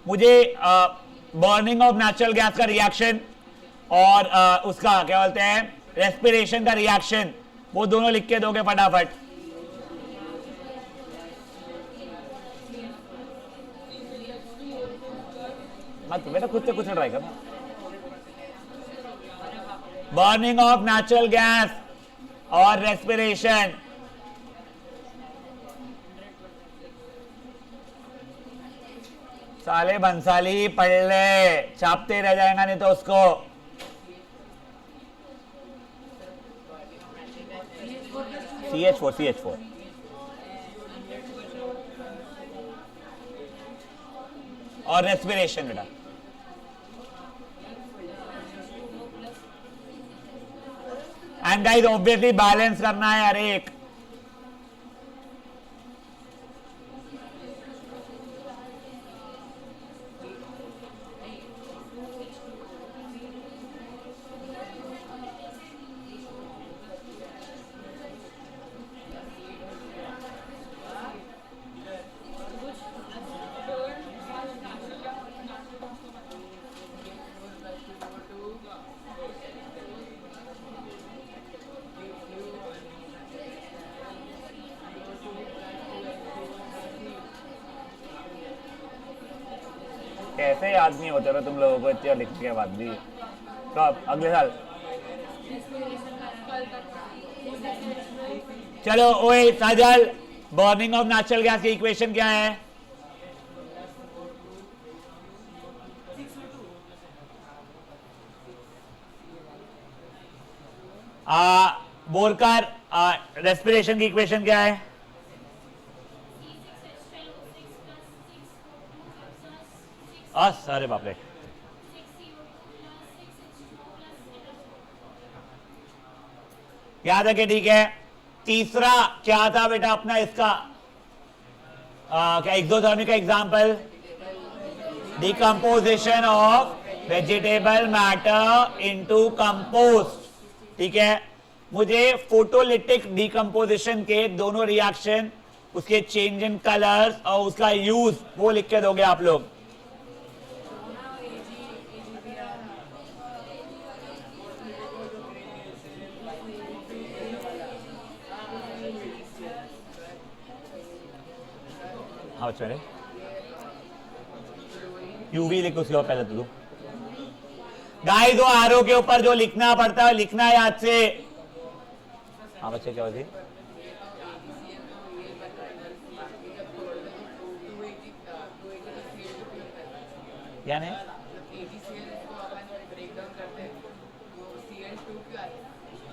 मुझे बर्निंग ऑफ नेचुरल गैस का रिएक्शन और उसका क्या बोलते हैं रेस्पिरेशन का रिएक्शन, वो दोनों लिख के दोगे फटाफट। मत बेटा खुद से कुछ ट्राई करना। बर्निंग ऑफ नेचुरल गैस और रेस्पिरेशन। साले बंसाली पढ़ ले, छापते रह जाएगा नहीं तो उसको। CH4 और रेस्पिरेशन बेटा। एंड गाइस ऑब्वियसली बैलेंस करना है हर एक। कैसे याद नहीं होते रहे तुम लोगों को इतने लिखने के बाद भी? कब? अगले साल। चलो ओए साजल, बर्निंग ऑफ नेचुरल गैस की इक्वेशन क्या है? बोलकर रेस्पिरेशन की इक्वेशन क्या है? अरे बाप रे, याद है कि ठीक है। तीसरा क्या था बेटा अपना इसका? क्या एक्सोथर्मी का example? Decomposition of vegetable matter into compost, ठीक है। मुझे फोटोलिटिक डिकम्पोजिशन के दोनों रिएक्शन, उसके चेंज इन कलर्स और उसका यूज, वो लिख के दोगे आप लोग। हाँ चले यूवी लिख उसके बाद पहले तो गाइस दो आरो के ऊपर जो लिखना पड़ता है लिखना है याद से। हाँ बच्चे क्या होती? यानी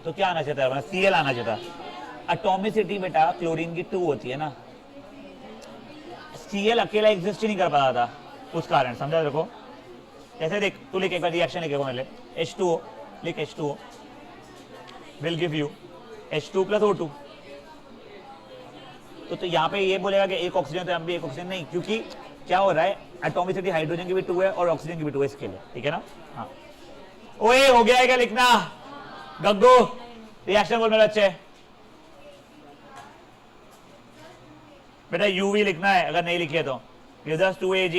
तो क्या आना चाहता है, Cl आना चाहता। एटॉमिसिटी बेटा क्लोरीन की 2 होती है ना, Cl अकेला एग्जिस्ट ही नहीं कर पाता था उस कारण, समझा देखो। जैसे देख तू लिख एक बार रिएक्शन लिखेगा, पहले H2O लिख, H2O will give you H2 + O2। तो यहाँ पे ये बोलेगा कि एक ऑक्सीजन, तो यहाँ भी एक ऑक्सीजन नहीं, क्योंकि क्या हो रहा है, एटॉमिसिटी हाइड्रोजन की भी 2 है और ऑक्सीजन की भी 2 है इसके लिए, ठीक है ना। हाँ ओए हो गया है क्या लिखना, गग्गू रिएक्शन बोल मेरे अच्छे बेटा, यूवी लिखना है अगर नहीं लिखे तो। Gives 2Ag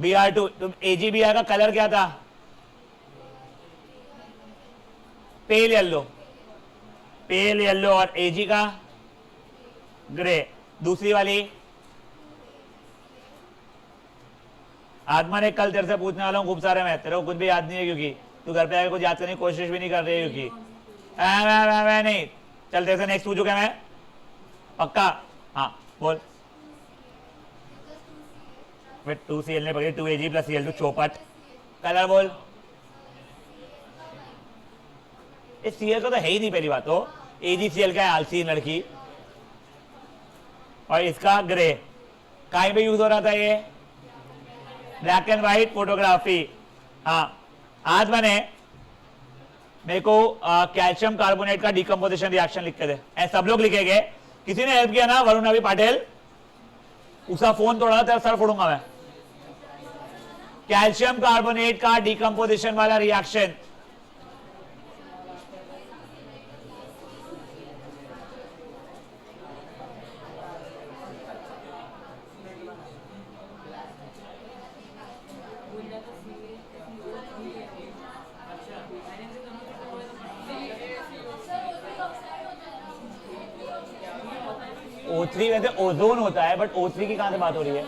Br2। तो AgBr का कलर क्या था, पेल येलो, पेल येलो, और Ag का ग्रे। दूसरी वाली आत्मा ने कल तेरे से पूछने वाला हूं खूब सारे, मैं तेरे को कुछ भी याद नहीं है क्योंकि तू घर पे आके कुछ याद करने की कोशिश भी नहीं कर रही है, क्योंकि मैं नहीं। चल तेरे से नेक्स्ट पूछू क्या मैं, पक्का। हाँ बोल। 2Cl ने पकड़ी, 2Ag + Cl2 चौपट। कलर बोल। इस Cl तो है ही नहीं पहली बात तो, AgCl का है, आलसी लड़की। और इसका ग्रे कहीं पे यूज हो रहा था, ये ब्लैक एंड व्हाइट फोटोग्राफी। हाँ आज मैंने मेरे को कैल्शियम कार्बोनेट का डिकम्पोजिशन रिएक्शन लिख के दे, ऐसे सब लोग लिखेंगे। किसी ने हेल्प किया ना, वरुण अभी पाटिल, उसका फोन तोड़ा, तेरा सर फोड़ूंगा मैं। कैल्शियम कार्बोनेट का डिकम्पोजिशन वाला रिएक्शन, O3 वैसे ओजोन होता है, बट O3 की कहां से बात हो रही है,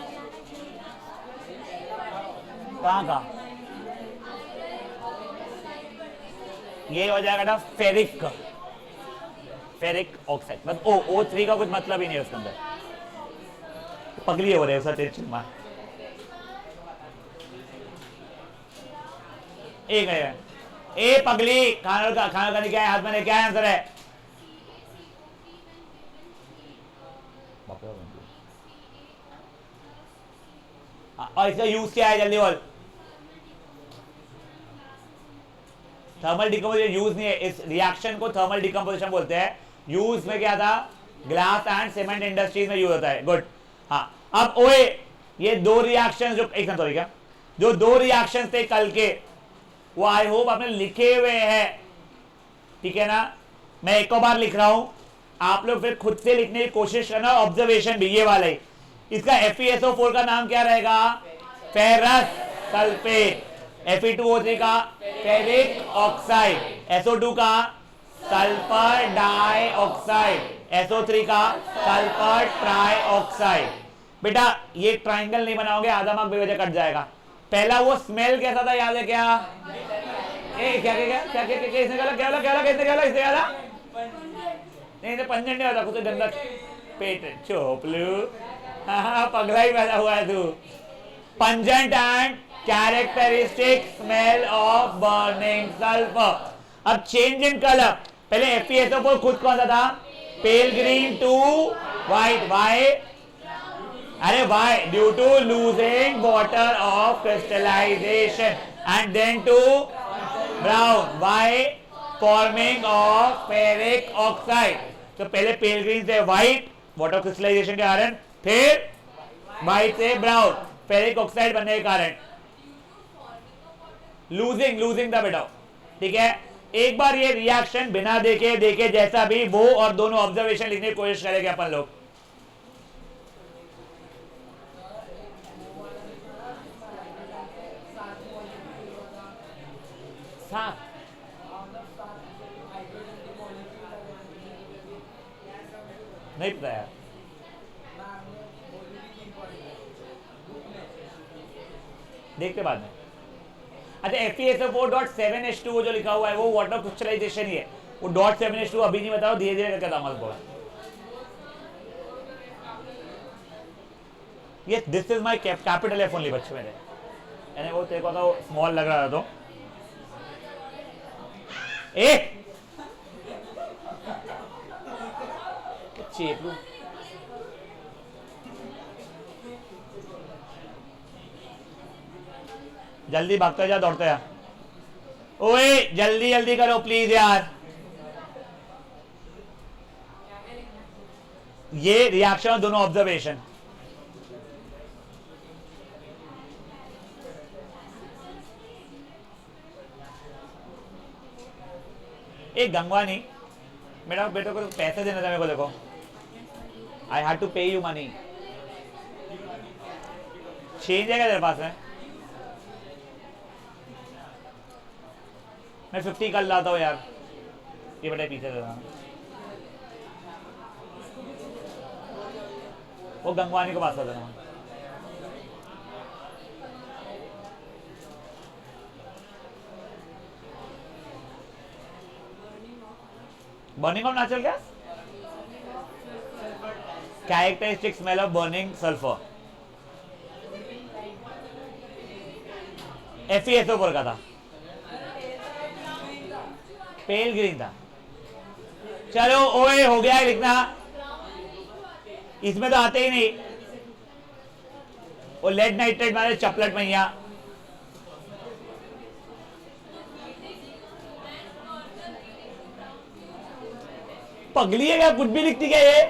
कहां का, ये हो जाएगा ना फेरिक, फेरिक ऑक्साइड। बस O3 का कुछ मतलब ही नहीं है उसके अंदर, पगली हो रहे हैं सर चिल्मा। एक है ए पगली, खाना खाने क्या है हाथ में, क्या आंसर है, और इसका यूज क्या है, जल्दी बोल। थर्मल डिकम्पोजिशन यूज नहीं है, इस रिएक्शन को थर्मल डिकम्पोजिशन बोलते हैं। यूज में क्या था, ग्लास एंड सीमेंट इंडस्ट्रीज में यूज होता है। गुड। हाँ अब ओए ये दो रिएक्शन जो एक सॉरी क्या, जो दो रिएक्शन थे कल के, वो आई होप आपने लिखे हुए हैं, ठीक है ना। मैं एक और बार लिख रहा हूं, आप लोग फिर खुद से लिखने की कोशिश करना, ऑब्जर्वेशन भी ये वाला ही। इसका FeSO4 का नाम क्या रहेगा, फेरस सल्फेट। Fe2O3 का फेरिक ऑक्साइड, SO2 का सल्फर डाइऑक्साइड, SO3 का सल्फर ट्राइऑक्साइड। बेटा ये ट्राइंगल नहीं बनाओगे आधा मार्क बेवजह कट जाएगा। पहला वो स्मेल कैसा था याद है क्या, क्या इसने गला क्या वाला कैसे क्या वाला इसने वाला नहीं पंजन नहीं होता कुछ गंदा पेट चोपलू। हाँ पगला ही पैदा हुआ है तू। Pungent and characteristic smell of burning sulphur. अब चेंज इन कलर, पहले FeSO4 खुद कौन सा था, pale green to white. Why, अरे why due to losing water of crystallisation, and then to brown, why forming of ferric oxide. तो पहले पेल ग्रीन से व्हाइट वाटर क्रिस्टलाइजेशन के कारण, फिर व्हाइट से ब्राउन फेरिक ऑक्साइड बनने के कारण। लूजिंग था बेटा, ठीक है। एक बार ये रिएक्शन बिना देखे जैसा भी वो और दोनों ऑब्जर्वेशन लिखने की कोशिश करेंगे अपन लोग। नहीं पता यार, देखते बाद में। अच्छा FeSO4.7H2 जो लिखा हुआ है वो वाटर क्रिस्टलाइजेशन ही है, वो .7H2 अभी नहीं बताओ, धीरे धीरे करके दामल बोला। ये this is my capital F only बच्चे मेरे, यानी वो तेरे को तो स्मॉल लग रहा था तो चेपलू जल्दी भागते जा दौड़ते जा, ओए जल्दी जल्दी करो प्लीज यार। ये रिएक्शन और दोनों ऑब्जर्वेशन। एक गंगवानी मेरा बेटे को पैसे देना था मेरे को, देखो आई हैड टू पे यू मनी, चेंज है क्या तेरे पास में? मैं 50 कर लाता हूँ यार, ये बेटे पीछे दे रहा हूँ। वो गंगवानी को पास कर देना। Burning of natural gas, characteristic smell of burning sulphur, FeSO4 का था, पेल ग्रीन था। चलो ओए हो गया है लिखना, इसमें तो आते ही नहीं। वो लेड नाइट्रेट मारे चपलट मैया, पगली है क्या, कुछ भी लिखती क्या ये?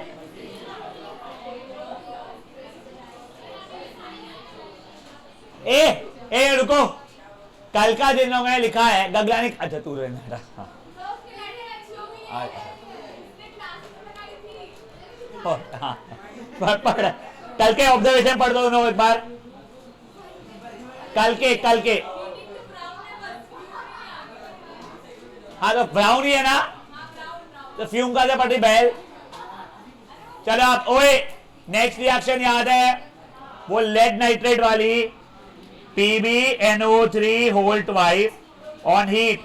ए रुको, कल का दिन मैंने लिखा है गगलानी, अच्छा तू रहना। हाँ पढ़, कल के ऑब्जर्वेशन पढ़ दो दोनों एक बार, कल के। हाँ तो ब्राउन ही है ना, तो फ्यूम का पड़ी बैल। चलो आप ओए नेक्स्ट रिएक्शन याद है वो लेड नाइट्रेट वाली, PbNO3 whole twice on heat,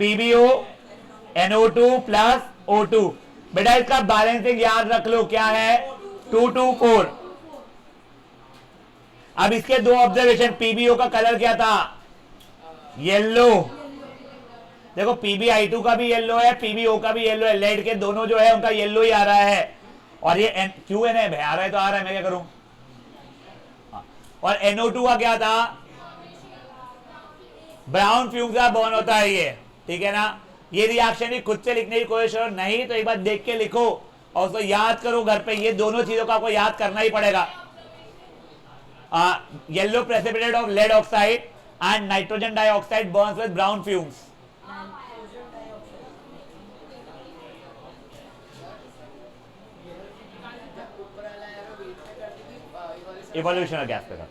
PbO NO2 plus O2। बेटा इसका बैलेंसिंग याद रख लो क्या है, 224। अब इसके दो ऑब्जर्वेशन, PbO का कलर क्या था, येलो। देखो PbI2 का भी येलो है, PbO का भी येलो है, लेड के दोनों जो है उनका येलो ही आ रहा है। और ये क्यों है आ रहा है तो आ रहा है, मैं क्या करूं। और NO2 का क्या था, ब्राउन फ्यूम का बॉर्न होता है ये, ठीक है ना। ये रिएक्शन भी खुद से लिखने की कोशिश करो, नहीं तो एक बार देख के लिखो और उसको याद करो घर पे। ये दोनों चीजों को आपको याद करना ही पड़ेगा। Yellow precipitate of lead oxide and nitrogen dioxide burns with brown fumes. Evolution gas पे करता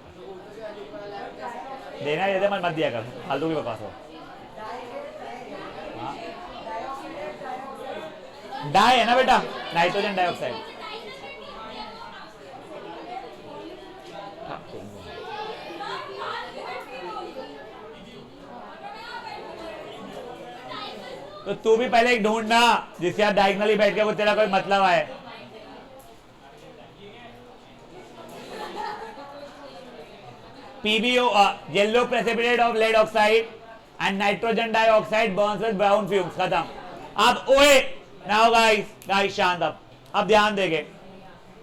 देना, ये मत दिया कर, फालतू की बकवास हो। डाई है ना बेटा, नाइट्रोजन डाइऑक्साइड। तो तू भी पहले एक ढूंढना जिससे आप डायगनली बैठ के वो तेरा कोई मतलब आए। PbO yellow precipitate of lead oxide and nitrogen dioxide burns with brown fumes। खत्म। अब ओए नाउ गाइस शांत। अब ध्यान देंगे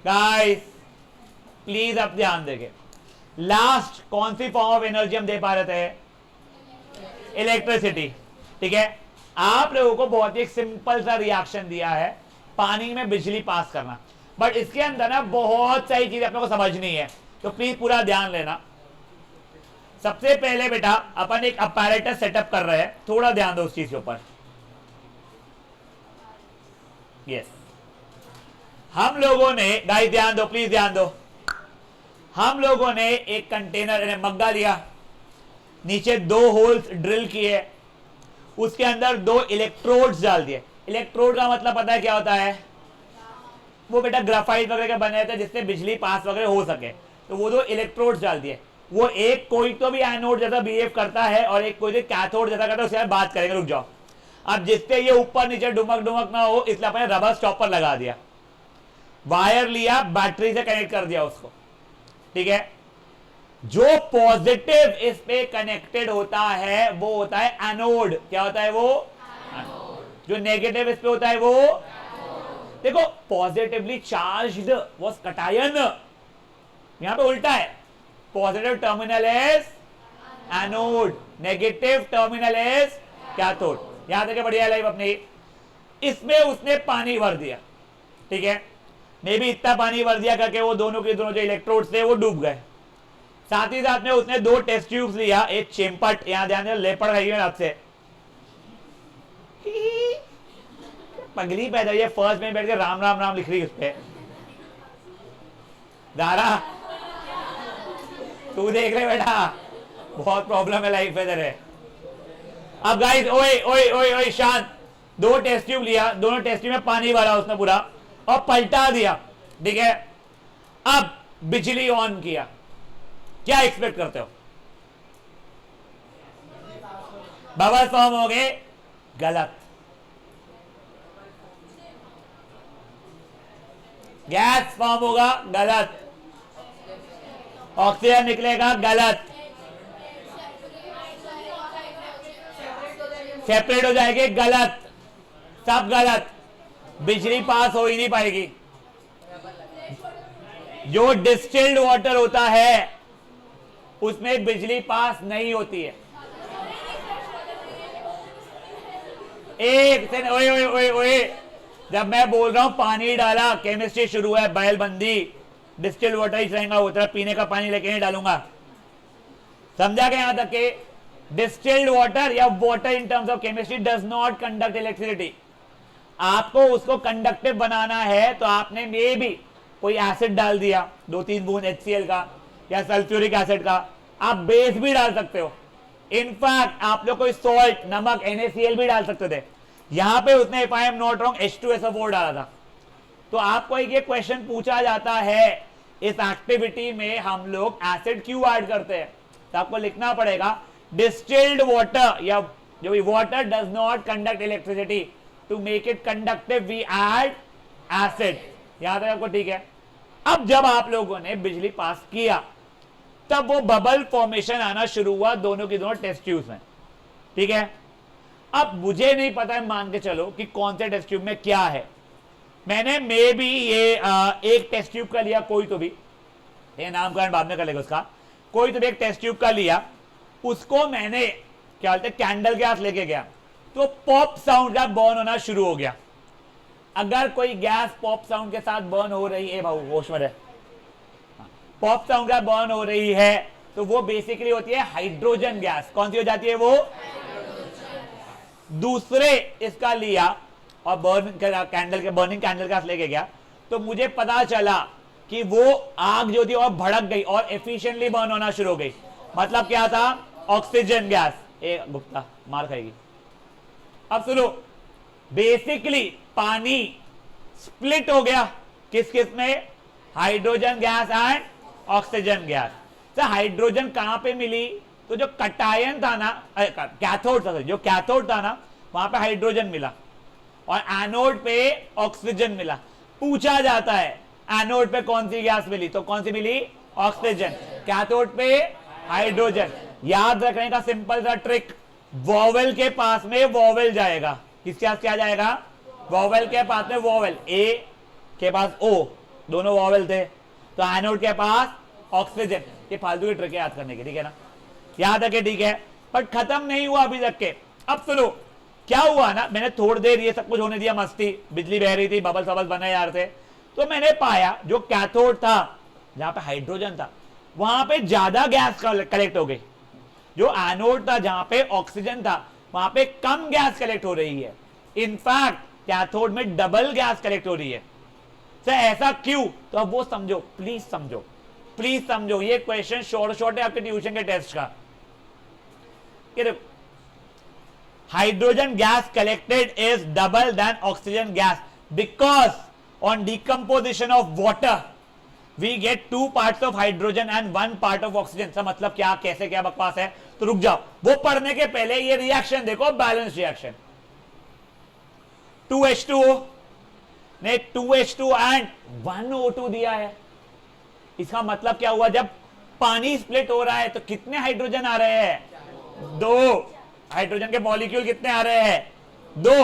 गाइस, प्लीज अब ध्यान देंगे। लास्ट कौन सी फॉर्म ऑफ एनर्जी हम दे पा रहे थे, इलेक्ट्रिसिटी, ठीक है। आप लोगों को बहुत ही सिंपल सा रिएक्शन दिया है, पानी में बिजली पास करना, बट इसके अंदर ना बहुत सारी चीजें अपने को समझनी है, तो प्लीज पूरा ध्यान लेना। सबसे पहले बेटा अपन एक अपैरेटस सेटअप कर रहे हैं, थोड़ा ध्यान दो उस चीज के ऊपर। यस, हम लोगों ने गाइस ध्यान दो, प्लीज ध्यान दो। हम लोगों ने एक कंटेनर मग्गा लिया, नीचे 2 होल्स ड्रिल किए, उसके अंदर 2 इलेक्ट्रोड्स डाल दिए। इलेक्ट्रोड का मतलब पता है क्या होता है, वो बेटा ग्राफाइट वगैरह के बने थे जिससे बिजली पास वगैरह हो सके, तो वो 2 इलेक्ट्रोड्स डाल दिए। वो एक कोई तो भी एनोड जैसा बिहेव करता है और एक कोई तो कैथोड जैसा करता है, उससे बात करेंगे, रुक जाओ। अब जिससे ये ऊपर नीचे डुमक ना हो, इसलिए अपने रबर स्टॉपर लगा दिया, वायर लिया, बैटरी से कनेक्ट कर दिया उसको। ठीक है। जो पॉजिटिव इस पे कनेक्टेड होता है वो होता है एनोड। क्या होता है वो? एनोड। जो नेगेटिव इस पे होता है वो एनोड। देखो पॉजिटिवली चार्ज्ड वाज कटायन, यहां पे उल्टा है, positive terminal is anode, negative terminal is cathode. यहां तक बढ़िया लाइव अपनी। इसमें उसने पानी भर दिया, ठीक है, मे भी इतना पानी भर दिया करके वो दोनों के दोनों जो इलेक्ट्रोड्स थे वो डूब गए। साथ ही साथ में उसने 2 टेस्ट ट्यूब्स लिया, एक चेम्पट, यहां ध्यान दे, लेपड़ खाई है आपसे, पगली पैदा हुई है, फर्स्ट में बैठ के राम राम राम लिख रही है उस पे। दारा तू देख रहे बेटा, बहुत प्रॉब्लम है लाइफ में तेरे। अब गाइस ओए ओए ओए ओए शांत, 2 टेस्ट ट्यूब लिया, दोनों टेस्ट ट्यूब में पानी भरा उसने पूरा और पलटा दिया, ठीक है। अब बिजली ऑन किया, क्या एक्सपेक्ट करते हो? बबल फॉर्म हो गए, गलत। गैस फॉर्म होगा, गलत। ऑक्सीजन निकलेगा, गलत। सेपरेट हो जाएंगे, गलत। सब गलत, बिजली पास हो ही नहीं पाएगी। जो डिस्टिल्ड वाटर होता है उसमें बिजली पास नहीं होती है। एक सेकंड, ओए ओए ओए ओए, जब मैं बोल रहा हूं पानी डाला, केमिस्ट्री शुरू है, बैलबंदी, डिस्टिल्ड वाटर ही रहेगा, उतना पीने का पानी लेके नहीं डालूंगा। समझा क्या यहां तक के? डिस्टिल्ड वाटर या water in terms of chemistry does not conduct electricity. आपको उसको कंडक्टिव बनाना है तो आपने मे भी कोई एसिड डाल दिया, 2-3 बूंद HCl का या सल्फ्यूरिक एसिड का, आप बेस भी डाल सकते हो। इनफैक्ट आप लोग कोई सॉल्ट, नमक, NaCl भी डाल सकते थे। यहां पे उसने, if I am not wrong, H2SO4 डाला था। तो आपको एक क्वेश्चन पूछा जाता है, इस एक्टिविटी में हम लोग एसिड क्यों ऐड करते हैं, तो आपको लिखना पड़ेगा डिस्टिल्ड वाटर या जो भी water does not conduct electricity, to make it conductive we add acid. यहां तक आपको ठीक है। अब जब आप लोगों ने बिजली पास किया तब वो बबल फॉर्मेशन आना शुरू हुआ दोनों की दोनों टेस्ट ट्यूब में, ठीक है। अब मुझे नहीं पता है, मान के चलो कि कौन से टेस्ट ट्यूब में क्या है। मैंने मे भी ये एक टेस्ट ट्यूब का लिया, कोई तो भी, ये नामकरण बाद में कर लेगा उसका, कोई तो भी एक टेस्ट ट्यूब का लिया, उसको मैंने क्या बोलते कैंडल के हाथ लेके गया, तो पॉप साउंड का बर्न होना शुरू हो गया। अगर कोई गैस पॉप साउंड के साथ बर्न हो रही है, भाऊ होश में रहे, पॉप साउंड का बर्न हो रही है तो वो बेसिकली होती है हाइड्रोजन गैस। कौन सी हो जाती है वो? दूसरे इसका लिया और बर्निंग कैंडल का लेके गया, तो मुझे पता चला कि वो आग जो थी और भड़क गई और एफिशिएंटली बर्न होना शुरू हो गई। मतलब क्या था? Oxygen gas. गुप्ता मार खाएगी। अब सुनो, बेसिकली पानी स्प्लिट हो गया, किस किस में? Hydrogen gas and oxygen gas. तो हाइड्रोजन कहां पे मिली? तो जो कटायन था ना, कैथोड था, जो कैथोड था ना, वहां पे हाइड्रोजन मिला और एनोड पे ऑक्सीजन मिला। पूछा जाता है एनोड पे कौन सी गैस मिली, तो कौन सी मिली? ऑक्सीजन। कैथोड पे हाइड्रोजन। याद रखने का सिंपल सा ट्रिक, वॉवेल के पास में वॉवेल जाएगा। किसके पास क्या जाएगा? वॉवेल के पास में वॉवेल। ए के पास ओ, दोनों वॉवेल थे, तो एनोड के पास ऑक्सीजन। ये फालतू की ट्रिक याद करने की, ठीक है ना, याद रखे, ठीक है। बट खत्म नहीं हुआ अभी तक के। अब सुनो क्या हुआ ना, मैंने थोड़ी देर ये सब कुछ होने दिया, मस्ती, बिजली बह रही थी, बबल सबल बने जा रहे थे, तो मैंने पाया जो कैथोड था जहां पे हाइड्रोजन था वहां पे ज्यादा गैस कलेक्ट हो गई। जो एनोड था जहां पे ऑक्सीजन था वहां पे कम गैस कलेक्ट हो रही है। इनफैक्ट कैथोड में डबल गैस कलेक्ट हो रही है। सर ऐसा क्यों? तो अब वो समझो, प्लीज समझो, प्लीज समझो। ये क्वेश्चन शॉर्ट है आपके ट्यूशन के टेस्ट का। Hydrogen gas collected is double than oxygen gas because on decomposition of water we get 2 parts of hydrogen and 1 part of oxygen. सब मतलब क्या, कैसे, क्या बकवास है? तो रुक जाओ, वो पढ़ने के पहले ये रिएक्शन देखो, बैलेंस रिएक्शन। 2H2O ने 2H2 एंड 1O2 दिया है। इसका मतलब क्या हुआ, जब पानी स्प्लिट हो रहा है तो कितने हाइड्रोजन आ रहे हैं, 2 हाइड्रोजन के मॉलिक्यूल कितने आ रहे हैं, 2,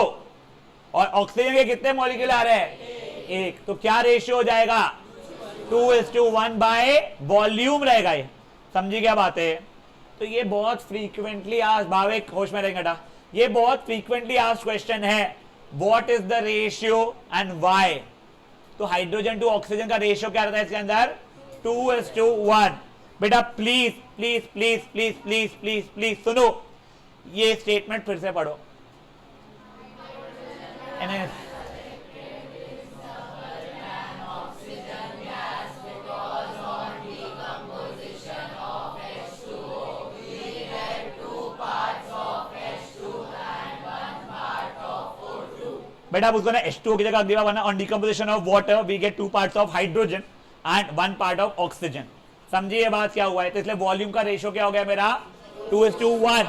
और ऑक्सीजन के कितने मॉलिक्यूल आ रहे हैं, 1। तो क्या रेशियो हो जाएगा, 2:1 बाय वॉल्यूम रहेगा ये। समझी क्या बात है। तो ये बहुत फ्रीक्वेंटली आज, भाविक होश में रहेंगे, ये बहुत फ्रीक्वेंटली आज क्वेश्चन है, what is the ratio and why. तो हाइड्रोजन टू ऑक्सीजन का रेशियो क्या रहता है इसके अंदर, 2:1। बेटा please please please please please please please सुनो, ये स्टेटमेंट फिर से पढ़ो। बेटा आप उसको ना H2O की जगह दिया वरना on decomposition of water we get 2 parts of hydrogen and 1 part of oxygen. समझिए ये बात क्या हुआ है। तो इसलिए वॉल्यूम का रेशियो क्या हो गया मेरा, 2:1।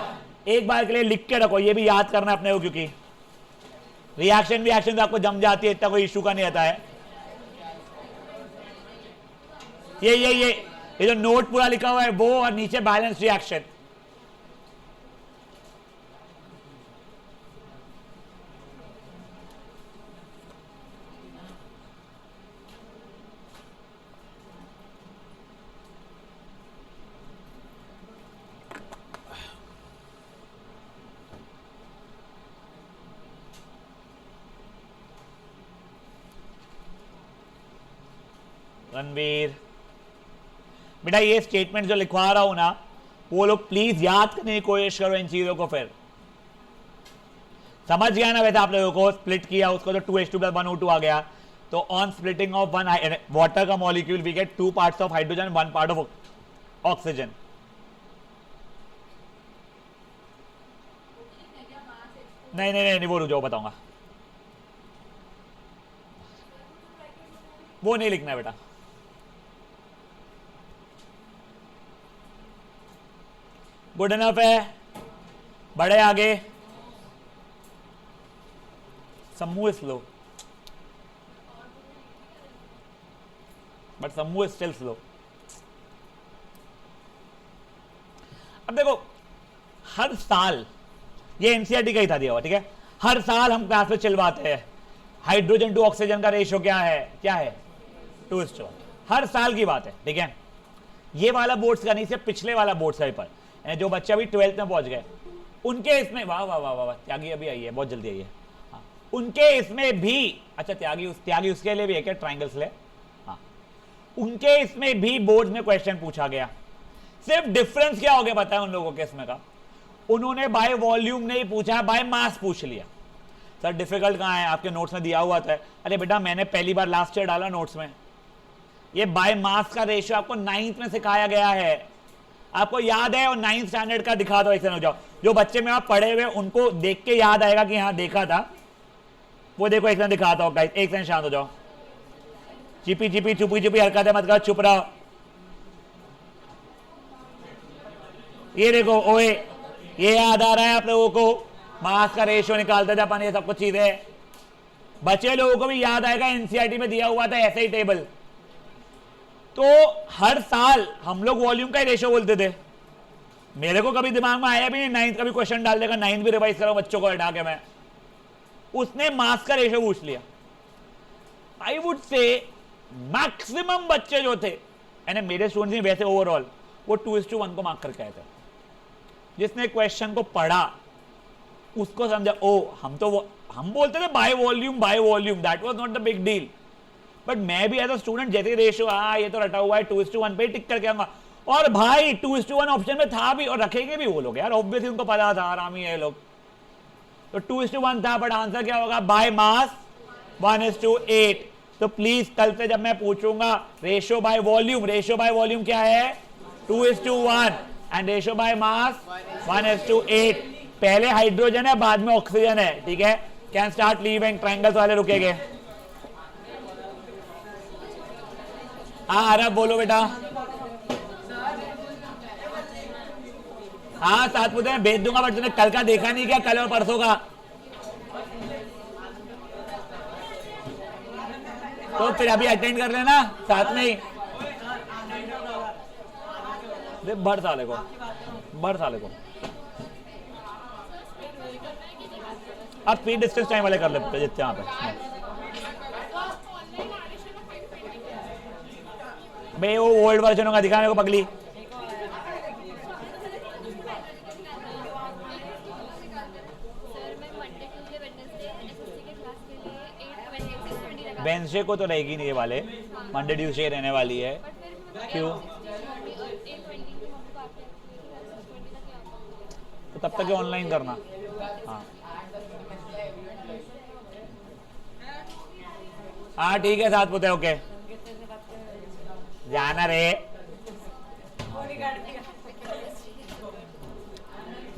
एक बार के लिए लिख के रखो, ये भी याद करना अपने को, क्योंकि रिएक्शन तो आपको जम जाती है, इतना कोई इशू का नहीं आता है। ये जो नोट पूरा लिखा हुआ है वो, और नीचे बैलेंस रिएक्शन। रणवीर बेटा ये स्टेटमेंट जो लिखवा रहा हूं ना, वो लोग प्लीज याद करने की कोशिश करो इन चीजों को। फिर समझ गया ना, वैसे आप लोगों को स्प्लिट किया उसको तो 2H2+1O2 आ गया। तो ऑन स्प्लिटिंग ऑफ 1 वाटर का molecule we get 2 parts of hydrogen 1 part of oxygen. नहीं वो रुक जाओ, बताऊंगा। वो नहीं लिखना है बेटा, गुड इनफ है। बड़े आगे, सम्मू स्लो, बट सम्मू स्टिल स्लो। अब देखो हर साल, ये एनसीईआरटी का ही था दिया हुआ, ठीक है, हर साल हम क्लास में चिलवाते हैं हाइड्रोजन टू ऑक्सीजन का रेशियो क्या है 2:1। हर साल की बात है, ठीक है। ये वाला बोर्ड्स का नहीं, सिर्फ पिछले वाला बोर्ड्स का पेपर, जो बच्चे अभी 12th में पहुंच गए उनके इसमें, वाह वाह वाह वाह, त्यागी अभी आई है, बहुत जल्दी आई है। हाँ, उनके इसमें भी, अच्छा त्यागी उसके लिए भी है क्या, ट्राइंगल्स ले, हाँ, उनके इसमें भी बोर्ड में क्वेश्चन पूछा गया। सिर्फ डिफरेंस क्या हो गया पता है उन लोगों के इसमें का, उन्होंने बाय वॉल्यूम नहीं पूछा, बाय मास पूछ लिया। सर डिफिकल्ट कहाँ है, आपके नोट्स में दिया हुआ था। अरे बेटा मैंने पहली बार लास्ट ईयर डाला नोट्स में, ये बाय मास का रेशियो आपको 9th में सिखाया गया है, आपको याद है। और 9th स्टैंडर्ड का दिखा दो, ऐसे हो जाओ, जो बच्चे में आप पढ़े हुए उनको देख के याद आएगा कि हाँ देखा था। वो देखो एक दिखाता हूँ गाइस, एक सेकंड शांत हो जाओ, चिपी चिपी चुपी चुपी हरकतें मत करो, चुप रहो। ये देखो ओए, ये याद आ रहा है आप लोगों को, मास का रेशियो निकालते थे अपन, ये सब कुछ चीजें बच्चे लोगों को भी याद आएगा, एनसीईआरटी में दिया हुआ था ऐसे ही टेबल। तो हर साल हम लोग वॉल्यूम का ही रेशियो बोलते थे, मेरे को कभी दिमाग में आया भी नहीं 9th का भी क्वेश्चन डाल देगा, 9th भी रिवाइज करो बच्चों को हटा के। मैं उसने मास का रेशियो पूछ लिया। आई वुड से मैक्सिमम बच्चे जो थे, यानी मेरे स्टूडेंट्स ने वैसे ओवरऑल वो 2:1 को मार्क करके आए थे। जिसने क्वेश्चन को पढ़ा उसको समझा, ओ हम बोलते थे by volume, that was not the big deal. But मैं भी एज अ स्टूडेंट जैसे रेशियो ये तो रटा हुआ है 2:1 पे टिक करके आऊंगा। और भाई 2:1 ऑप्शन में था भी, और रखेंगे भी वो लोग यार, ऑब्वियसली उनको पता था, आरामी है लोग। तो 2:1 था, बट आंसर क्या होगा, बाय मास 1:8। तो प्लीज कल से जब मैं पूछूंगा रेशियो बाय वॉल्यूम क्या है 2:1, एंड रेशियो बाय मास 1:8। पहले हाइड्रोजन है, बाद में ऑक्सीजन है, ठीक है। कैन स्टार्ट लीविंग, ट्रायंगल्स वाले रुकेंगे। अरे बोलो बेटा। हाँ साथ पूछे मैं भेज दूंगा, बट तूने कल का देखा नहीं क्या, कल और परसों का? तो फिर अभी अटेंड कर लेना साथ में ही। भर साले को, भर साले को। अब स्पीड डिस्टेंस टाइम वाले कर लेते जितने यहाँ पे भाई, वो ओल्ड वर्जन का दिखा मेरे को पगली। वेंसडे को तो रहेगी नहीं ये वाले, मंडे ट्यूसडे रहने वाली है। क्यों? तो तब तक ऑनलाइन करना। हाँ हाँ ठीक है, साथ पुते ओके जाना रे।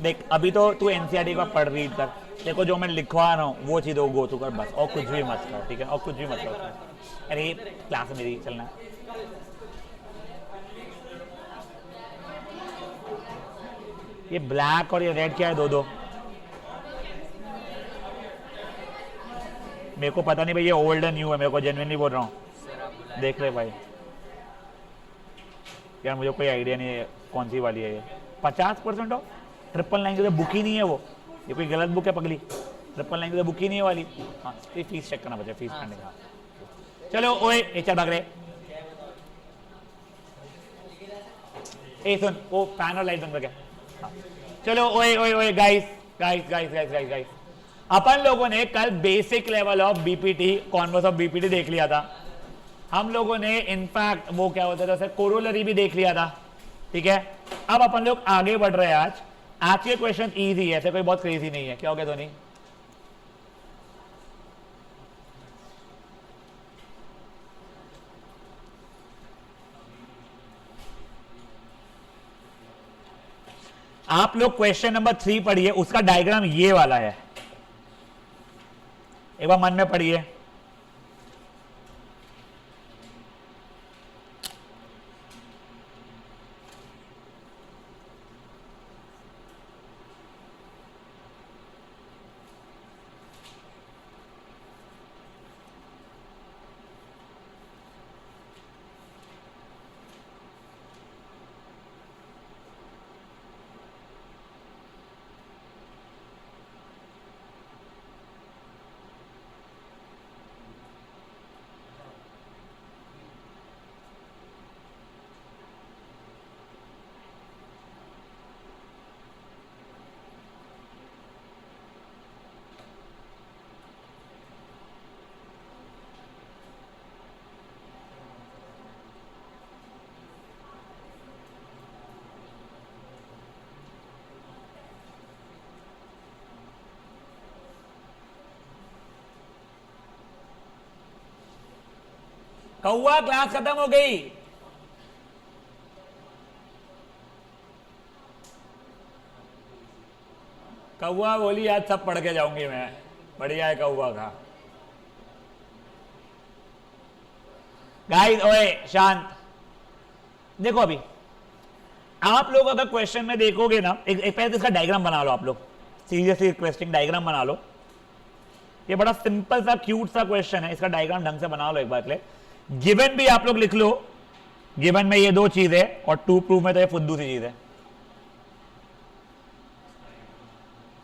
देख अभी तो तू एनसीईआरटी का पढ़ रीड कर, देखो जो मैं लिखवा रहा हूँ वो चीज़ों गो थ्रू कर बस, और कुछ भी मत करो, ठीक है? और कुछ भी मत करो। अरे क्लास में मेरी चलना। ये ब्लैक और ये रेड क्या है? दो दो मेरे को पता नहीं भाई, ये ओल्ड एंड न्यू है, मेरे को जेन्युइनली बोल रहा हूँ। देख रहे भाई यार, मुझे कोई आइडिया नहीं है कौन सी वाली है ये। 50% ऑफ 999 की तो बुक ही नहीं है वो, ये कोई गलत बुक है पगली। 999 की तो बुक ही नहीं है वाली। हाँ फीस चेक करना बचा, फीस करने का। चलो ओए चल भाग रहे। ए सुन, वो फैन और लाइट बंद कर क्या? हाँ। चलो ओए ओए ओए guys guys guys guys guys guys, अपन लोगों ने कल basic level of BPT, converse of BPT देख लिया था। हम लोगों ने इनफैक्ट वो क्या होता है कोरोलरी भी देख लिया था, ठीक है? अब अपन लोग आगे बढ़ रहे हैं। आज के क्वेश्चन इजी है, ऐसे कोई बहुत क्रेजी नहीं है। क्या हो गया धोनी? आप लोग क्वेश्चन नंबर 3 पढ़िए, उसका डायग्राम ये वाला है, एक बार मन में पढ़िए। कौआ क्लास खत्म हो गई। कौआ बोली आज सब पढ़ के जाऊंगी मैं, बढ़िया है कौआ का। गाइस ओए शांत, देखो अभी आप लोग अगर क्वेश्चन में देखोगे ना, एक पहले तो इसका डायग्राम बना लो आप लोग, सीरियसली क्वेश्चन डायग्राम बना लो। ये बड़ा सिंपल सा क्यूट सा क्वेश्चन है, इसका डायग्राम ढंग से बना लो एक बार के लिए। गिवन भी आप लोग लिख लो, गिवन में ये दो चीज है और टू प्रूफ में तो ये फुद्दू सी चीज है।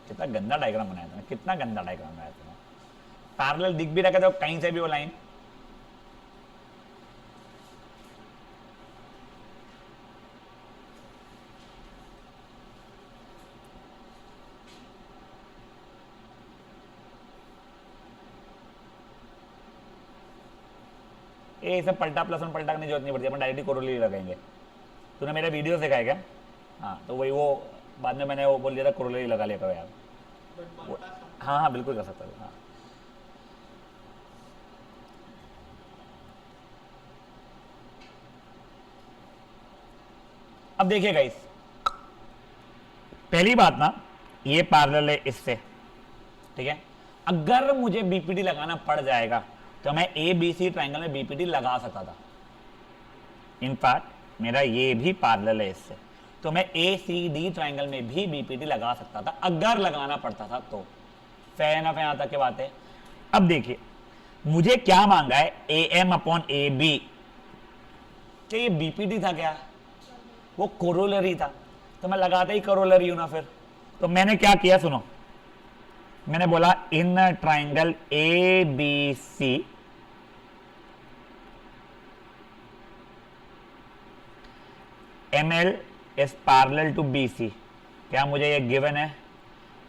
कितना गंदा डायग्राम बनाया तुमने, कितना गंदा डायग्राम बनाया तुमने। पैरेलल दिख भी रखे तो कहीं से भी वो लाइन। ये सब पलटा प्लस वन पलटा करने की जरूरत नहीं पड़ती, अपन डायरेक्टली कोरोलरी लगाएंगे। तूने मेरे वीडियो दिखाया क्या? हाँ तो वही, वो बाद में मैंने वो बोल दिया था कोरोलरी लगा लिया करो यार। हाँ हाँ बिल्कुल कर सकता हूँ। हाँ अब देखिए गाइस, पहली बात ना, ये पैरेलल है इससे, ठीक है? अगर मुझे बीपीटी लगाना पड़ जाएगा तो मैं ए बी सी ट्राइंगल में बीपीटी लगा सकता था। इनफैक्ट मेरा ये भी पैरेलल है इससे, तो मैं ए सी डी ट्राइंगल में भी बीपीटी लगा सकता था अगर लगाना पड़ता था तो। फेयर एनफ है, यहां तक की बात है। अब देखिए मुझे क्या मांगा है, A M upon A B. क्या ये बीपीटी था क्या? वो कोरोलरी था, तो मैं लगाता ही कोरोलरी हूं ना फिर। तो मैंने क्या किया सुनो, मैंने बोला in triangle A B C M L is parallel to B C, क्या मुझे ये गिवन है?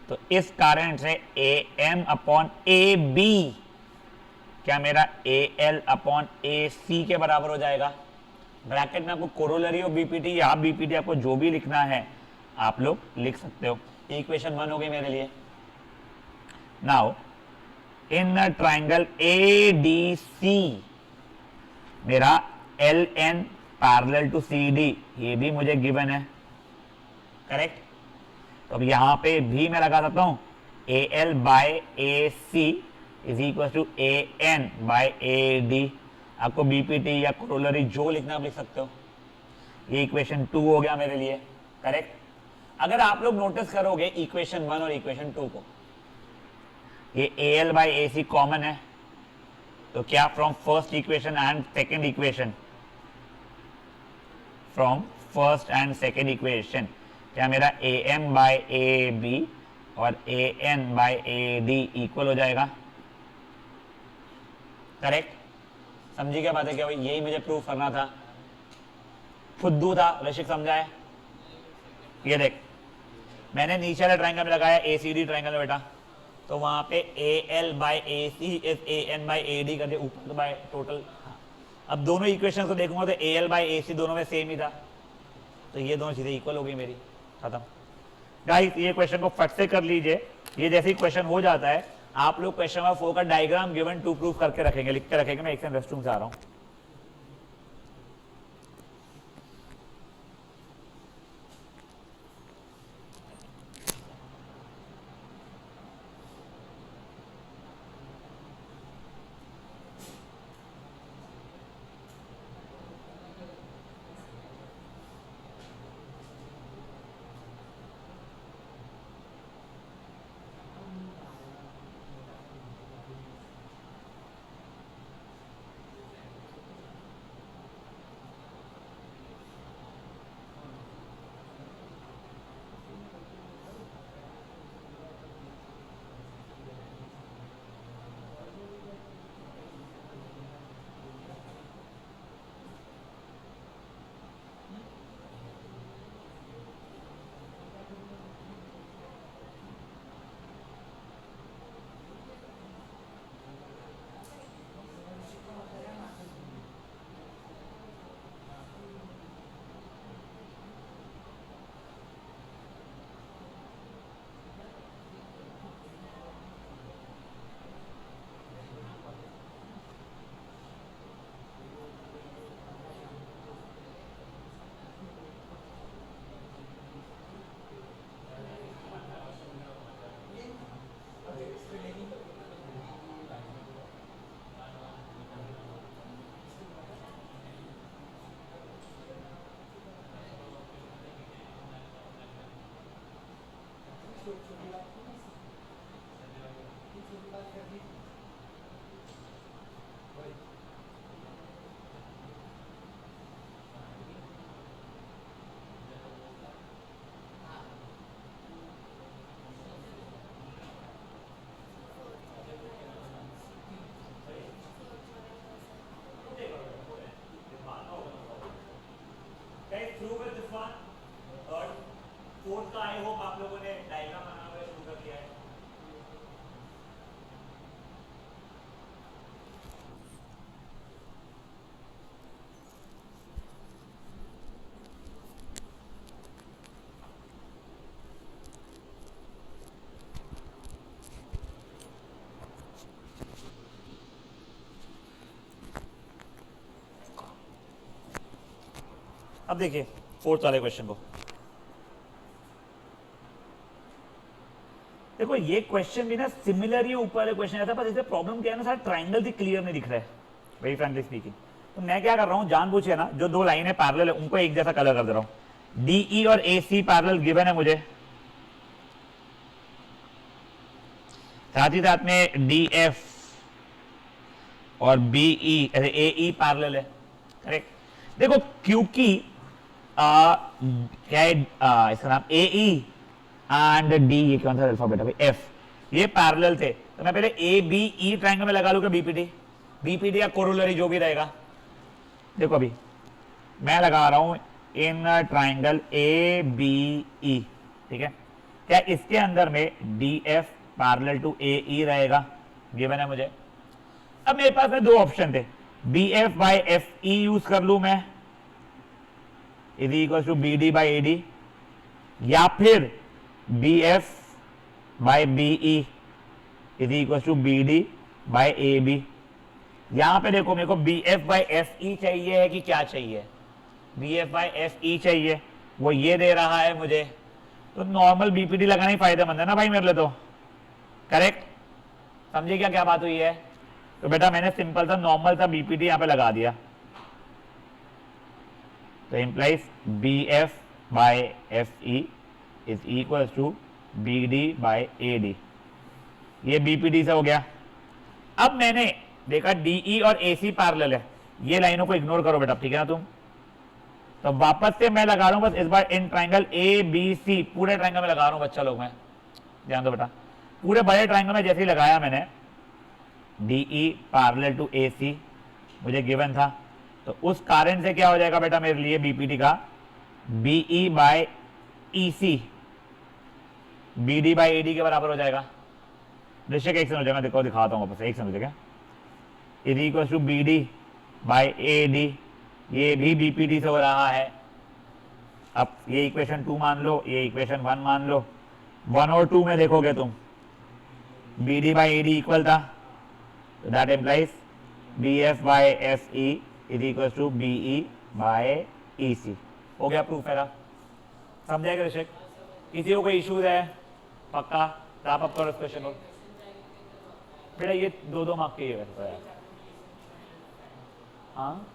तो इस कारण से A M upon A B क्या मेरा ए एल अपॉन ए सी के बराबर हो जाएगा। ब्रैकेट में आपको कोरोलरी और बीपीटी या बीपीटी आपको जो भी लिखना है आप लोग लिख सकते हो। इक्वेशन 1 हो गई मेरे लिए। Now in triangle A D C मेरा L N parallel to C D, ये भी मुझे गिवन है, करेक्ट। तो अब यहां पे भी मैं लगा सकता हूं A L by A C is equal to A N by A D. आपको बीपीटी या कोरोलरी जो लिखना आप लिख सकते हो। ये इक्वेशन 2 हो गया मेरे लिए, करेक्ट। अगर आप लोग नोटिस करोगे इक्वेशन 1 और इक्वेशन 2 को, ये A L by A C common है, तो क्या from first equation and second equation, from first and second equation क्या मेरा A M by A B और A N by A D equal हो जाएगा, करेक्ट। समझी क्या बात है? क्या भाई यही मुझे प्रूव करना था, फुद्दू था, ऋषिक समझा है? ये देख मैंने नीचे वाले ट्राइंगल में लगाया ए सी डी ट्राइंगल में बेटा, तो वहां पे A L by A C is A N by A D कर दे, ऊपर बाय टोटल। अब दोनों इक्वेशन को देखूंगा तो ए एल बाय ए सी दोनों में सेम ही था, तो ये दोनों चीजें इक्वल हो गई मेरी, खत्म। गाइस ये क्वेश्चन को फट से कर लीजिए। ये जैसे ही क्वेश्चन हो जाता है आप लोग क्वेश्चन नंबर 4 का डायग्राम गिवन टू प्रूफ करके रखेंगे, लिख के रखेंगे। मैं एक सेकंड रेस्टरूम से आ रहा हूं। फोर्थ का आई होप आप लोगों ने डायग्राम बनाना हुआ शुरू कर दिया है। अब देखिए फोर्थ वाले क्वेश्चन को, देखो ये क्वेश्चन भी ना सिमिलर ही ऊपर वाले क्वेश्चन आता है, पर इससे प्रॉब्लम क्या है ना, सारा ट्राइंगल भी क्लियर नहीं दिख रहा है, वेरी फ्रैंकली स्पीकिंग। तो मैं क्या कर रहा हूं, जानबूझ के ना जो दो लाइनें पैरेलल है उनको एक जैसा कलर कर दे रहा हूं। डीई और एसी पैरेलल गिवन है मुझे, साथ ही साथ में डीएफ और बीई एई पैरेलल है, करेक्ट। देखो क्योंकि क्या है इसका नाम ए ई एंड डी, ये कौन सा अल्फाबेट है भाई, एफ, ये पैरेलल थे, तो मैं पहले ए बी ई ट्रायंगल में लगा लूंगा बीपीटी, बीपीटी या कोरोलरी जो भी रहेगा। देखो अभी मैं लगा रहा हूं in triangle A B E, ठीक है, क्या इसके अंदर में डी एफ पैरेलल टू ए ई रहेगा, गिवन है मुझे। अब मेरे पास में दो ऑप्शन थे, B F by F E use कर लू मैं, is equal to B D by A D, या फिर B F by B E is equal to B D by A B. यहां पे देखो मेरे को B F by F E चाहिए है कि क्या चाहिए, B F by F E चाहिए, वो ये दे रहा है मुझे, तो नॉर्मल बीपीडी लगाना ही फायदेमंद है ना भाई मेरे लिए, तो करेक्ट, समझे क्या क्या बात हुई है। तो बेटा मैंने सिंपल सा नॉर्मल सा बीपीडी यहां पे लगा दिया, तो implies B F by F E is equal to B D by A D, ये बीपीडी से हो गया। अब मैंने देखा डीई और एसी पैरेलल है, ये लाइनों को इग्नोर करो बेटा, ठीक है ना तुम। तो वापस से मैं लगा रहा हूं बस इस बार इन ट्रायंगल ए बी सी, पूरे ट्रायंगल में लगा रहा हूं बच्चा लोग, मैं ध्यान दो बेटा, पूरे बड़े ट्रायंगल में जैसे ही लगाया मैंने डीई पैरेलल टू ए सी मुझे गिवन था, तो उस कारण से क्या हो जाएगा बेटा मेरे लिए बीपीटी का B E by E C B D by A D के बराबर हो जाएगा। दृश्य एक हो जाएगा, देखो दिखाता हूँ वापस, एक समझ गया, is equal to B D by A D, ये भी बीपीटी से हो रहा है। अब ये इक्वेशन 2 मान लो, ये इक्वेशन 1 मान लो, 1 और 2 में देखोगे तुम B D by A D equal था, तो that implies B F by F E is equal to B E by E C. हो गया प्रूफ मेरा, समझेगा ऋषिक? किसी को कोई इश्यूज है? पक्का रैप अप करो इस क्वेश्चन को बेटा, ये 2-2 मार्क के ये तो यार। हाँ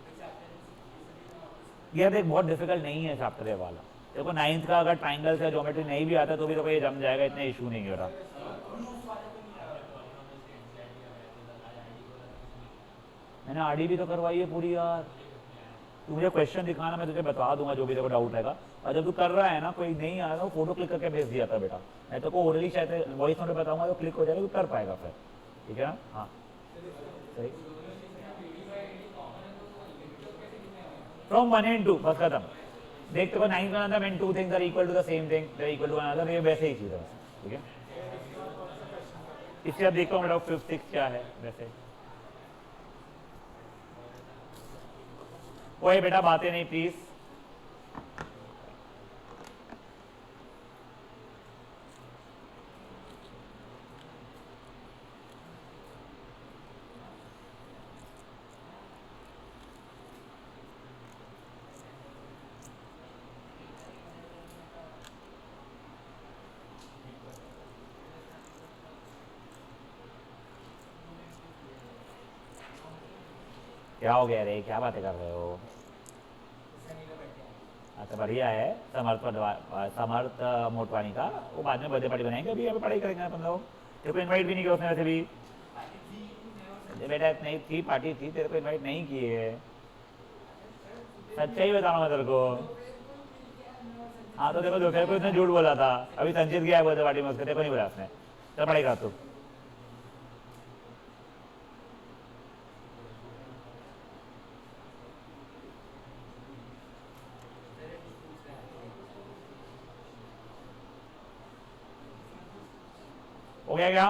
ये देख बहुत डिफिकल्ट नहीं है चैप्टर ये वाला, देखो 9th का अगर ट्राइंगल से ज्योमेट्री नहीं भी आता तो भी देखो ये जम जाएगा, इतना इशू नहीं हो रहा। मैंने आरडी भी तो करवाई है पूरी यार, तू मुझे क्वेश्चन दिखाना, मैं तुझे बता दूंगा जो भी तेरे को डाउट रहेगा, और जब तू कर रहा है ना कोई नहीं आया तो फोटो क्लिक करके भेज दिया था बेटा, मैं तो को ओरली शायद वॉइस नोट बताऊंगा तो क्लिक हो जाएगा, तो कर पाएगा फिर, ठीक है ना। हाँ सही, फ्रॉम 1 and 2 बस खत्म। देख तेरे को 9 का था, when 2 things are equal to the same thing they are equal to another, ये वैसे ही चीज है, ठीक है। इससे अब देखता हूँ बेटा 5th 6th क्या है वैसे। कोई बेटा बातें नहीं प्लीज, क्या हो गया रे, क्या बातें कर रहे हो? अच्छा बढ़िया है, समर्थ मोटवानी का, वो बाद में बर्थडे पार्टी बनाएंगे, अभी यहाँ पे पढ़ाई करेंगे अपन लोग। तेरे को इनवाइट भी नहीं किया उसने वैसे भी, बेटा नहीं थी पार्टी थी, तेरे को इनवाइट नहीं किए, सच्चा ही बता रहा हूँ मैं तेरे को। हाँ तो देखो दोपहर को उसने झूठ बोला था, अभी संचित गया है बर्थडे पार्टी में उसके, तेरे को नहीं बोला उसने। चल पढ़ाई कर तू। हो गया क्या?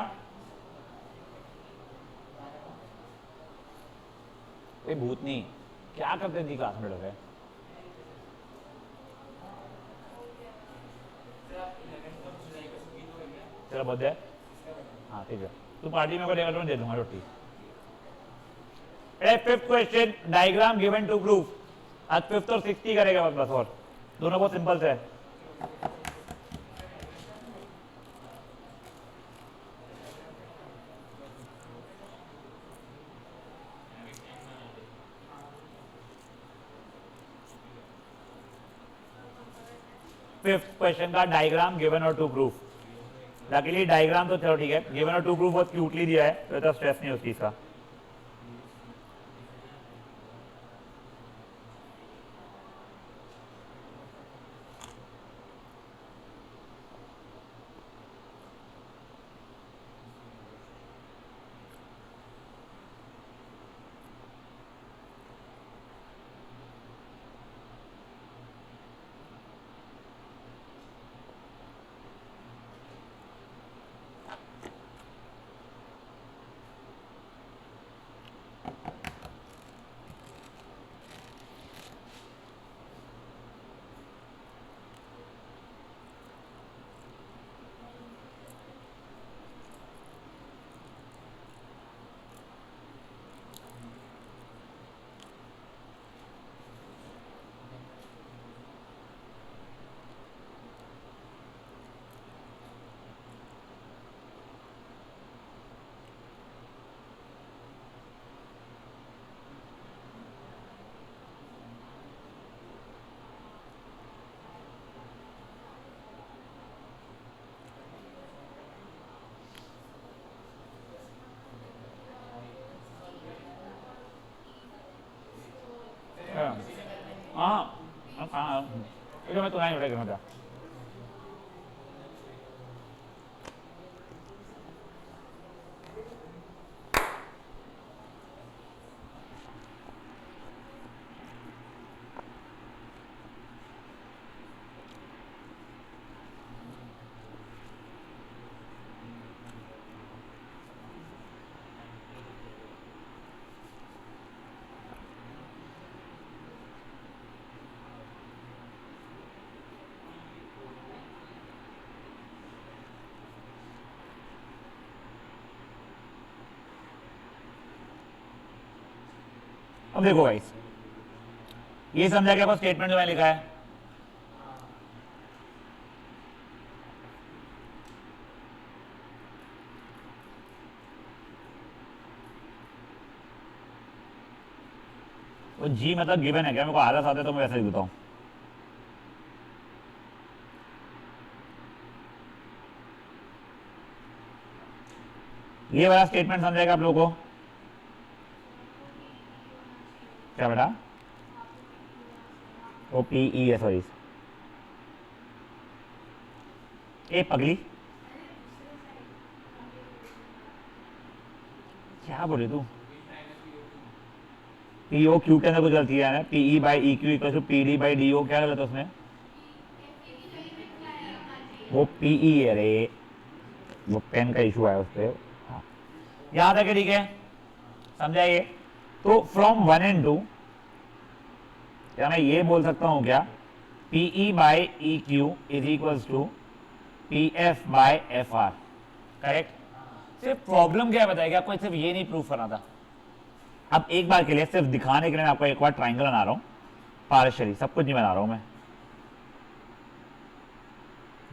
कोई भूतनी क्या करते थी क्लास में लोग? चलो बहुत है, हाँ ठीक है, तू पार्टी में को देगा तो मैं दे दूंगा रोटी। 5th question, diagram given to proof. आज 5th और 6th ही करेगा बस, और दोनों बहुत सिंपल से है। फिफ्थ क्वेश्चन का डायग्राम गिवन और टू प्रूफ। लकीली डायग्राम तो चलो ठीक है, गिवन और टू प्रूफ बहुत क्यूटली दिया है, तो इतना स्ट्रेस नहीं उस चीज का। हाँ हाँ, मैं तो नहीं उठेगा था। अब देखो गाइस, ये समझा क्या स्टेटमेंट जो मैंने लिखा है? वो जी मतलब गिवन है क्या? मेरे को आलस आता है तो मैं वैसे ही बताऊं। ये वाला स्टेटमेंट समझाएगा आप लोगों को? क्या बेटा? ओ पी ई है, सॉरी। ए पगली, क्या बोले तू? पी ओ क्यू के अंदर कुछ गलती है ना? P E by E Q equal to P D by D O, क्या गलत है उसमें? वो पी ई है रे, वो पेन का इशू है उस पर। हाँ, याद है कि ठीक है, समझाइए। तो फ्रॉम 1 and 2 क्या मैं ये बोल सकता हूं क्या? P E by E Q is equal to P F by F R, correct? सिर्फ प्रॉब्लम क्या है बताएगा आपको? सिर्फ ये नहीं प्रूव करना था। अब एक बार के लिए सिर्फ दिखाने के लिए मैं आपको एक बार ट्राइंगल बना रहा हूं, पार्शियली, सब कुछ नहीं बना रहा हूं मैं।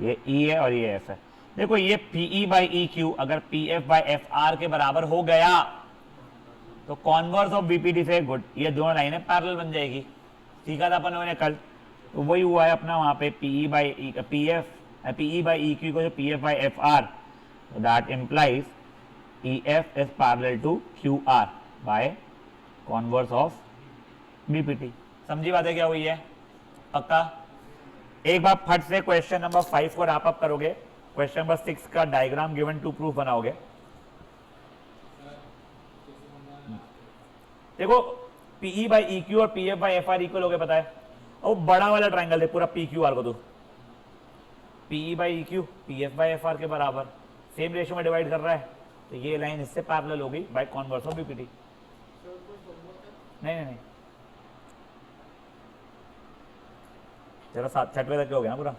ये ई है और ये एफ है। देखो ये P E by E Q अगर P F by F R के बराबर हो गया तो कॉन्वर्स ऑफ बीपीटी से गुड, ये दोनों लाइनें पैरेलल बन जाएगी। सीखा था अपन लोगों ने कल, तो वही हुआ है अपना वहां पे। P E by P E by E Q को P F by F R, that implies E F is parallel to Q R by converse of BPT. समझी बातें क्या हुई है? पक्का? एक बार फट से क्वेश्चन नंबर 5 को रैप अप करोगे, क्वेश्चन नंबर 6 का डायग्राम गिवन टू प्रूफ बनाओगे। देखो पीई बाई ई क्यू और P F by F are equal हो गए, पता है? और बड़ा वाला ट्राइंगल है पूरा पी क्यू आर को, तो P E by E Q P F by F R के बराबर सेम रेशियो में डिवाइड कर रहा है, तो ये लाइन इससे पैरेलल होगी बाय कॉन्वर्स ऑफ बीपीटी। नहीं नहीं नहीं, चलो 7 तक हो गया ना पूरा।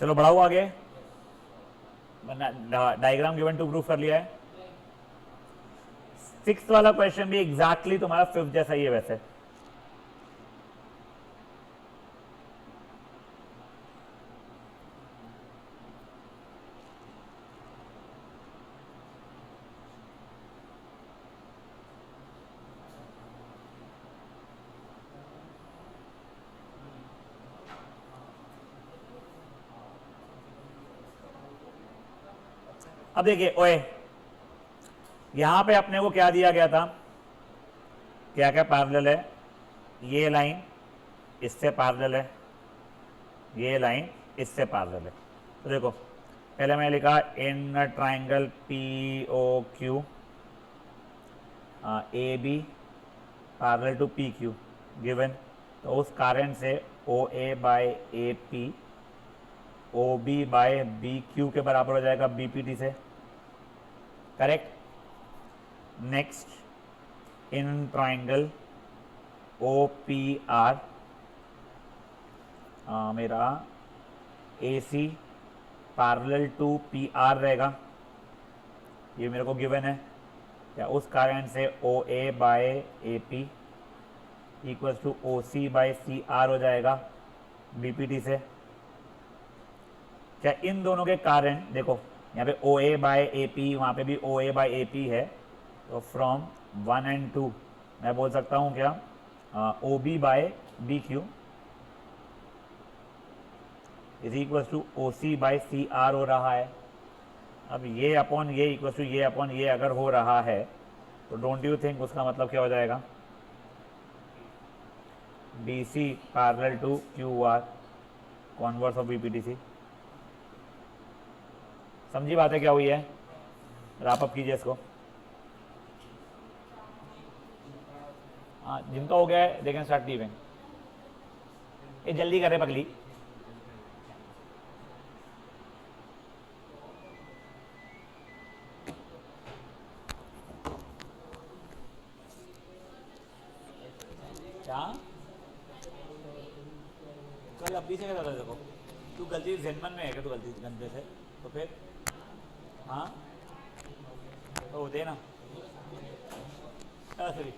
चलो बढ़ाओ आगे, डायग्राम गिवन टू प्रूफ कर लिया है। 6 वाला क्वेश्चन भी एग्जैक्टली तुम्हारा 5th जैसा ही है वैसे। अब देखिए ओए, यहां पे अपने को क्या दिया गया था? क्या क्या पैरेलल है, ये लाइन इससे पैरेलल है, ये लाइन इससे पैरेलल है। तो देखो पहले मैंने लिखा in triangle P O Q A B parallel to P Q given, तो उस कारण से O A by A P O B by B Q के बराबर हो जाएगा बी पी टी से, correct. Next in triangle O P R मेरा A C parallel to P R रहेगा, ये मेरे को गिवन है क्या, उस कारण से O A by A P equals to O C by C R हो जाएगा बी पी टी से। क्या इन दोनों के कारण देखो यहाँ पे ओ ए बाय ए पी, वहाँ पे भी ओ ए बाय ए पी है, तो फ्रॉम 1 and 2 मैं बोल सकता हूँ क्या O B by B Q is equals to O C by C R हो रहा है। अब ये अपॉन ये इक्वल्स टू ये अपॉन ये अगर हो रहा है तो डोंट यू थिंक उसका मतलब क्या हो जाएगा, D C parallel to Q R converse of B P T see. समझी बातें क्या हुई है, रैप अप कीजिए इसको। हाँ जिनका हो गया है दे कैन स्टार्ट लीविंग, ये जल्दी करे पगली। क्या कल अभी से कहता था देखो, तू गलती जेनमन में है क्या, तू गलती गंदे से, तो फिर हाँ तो दे ना सॉरी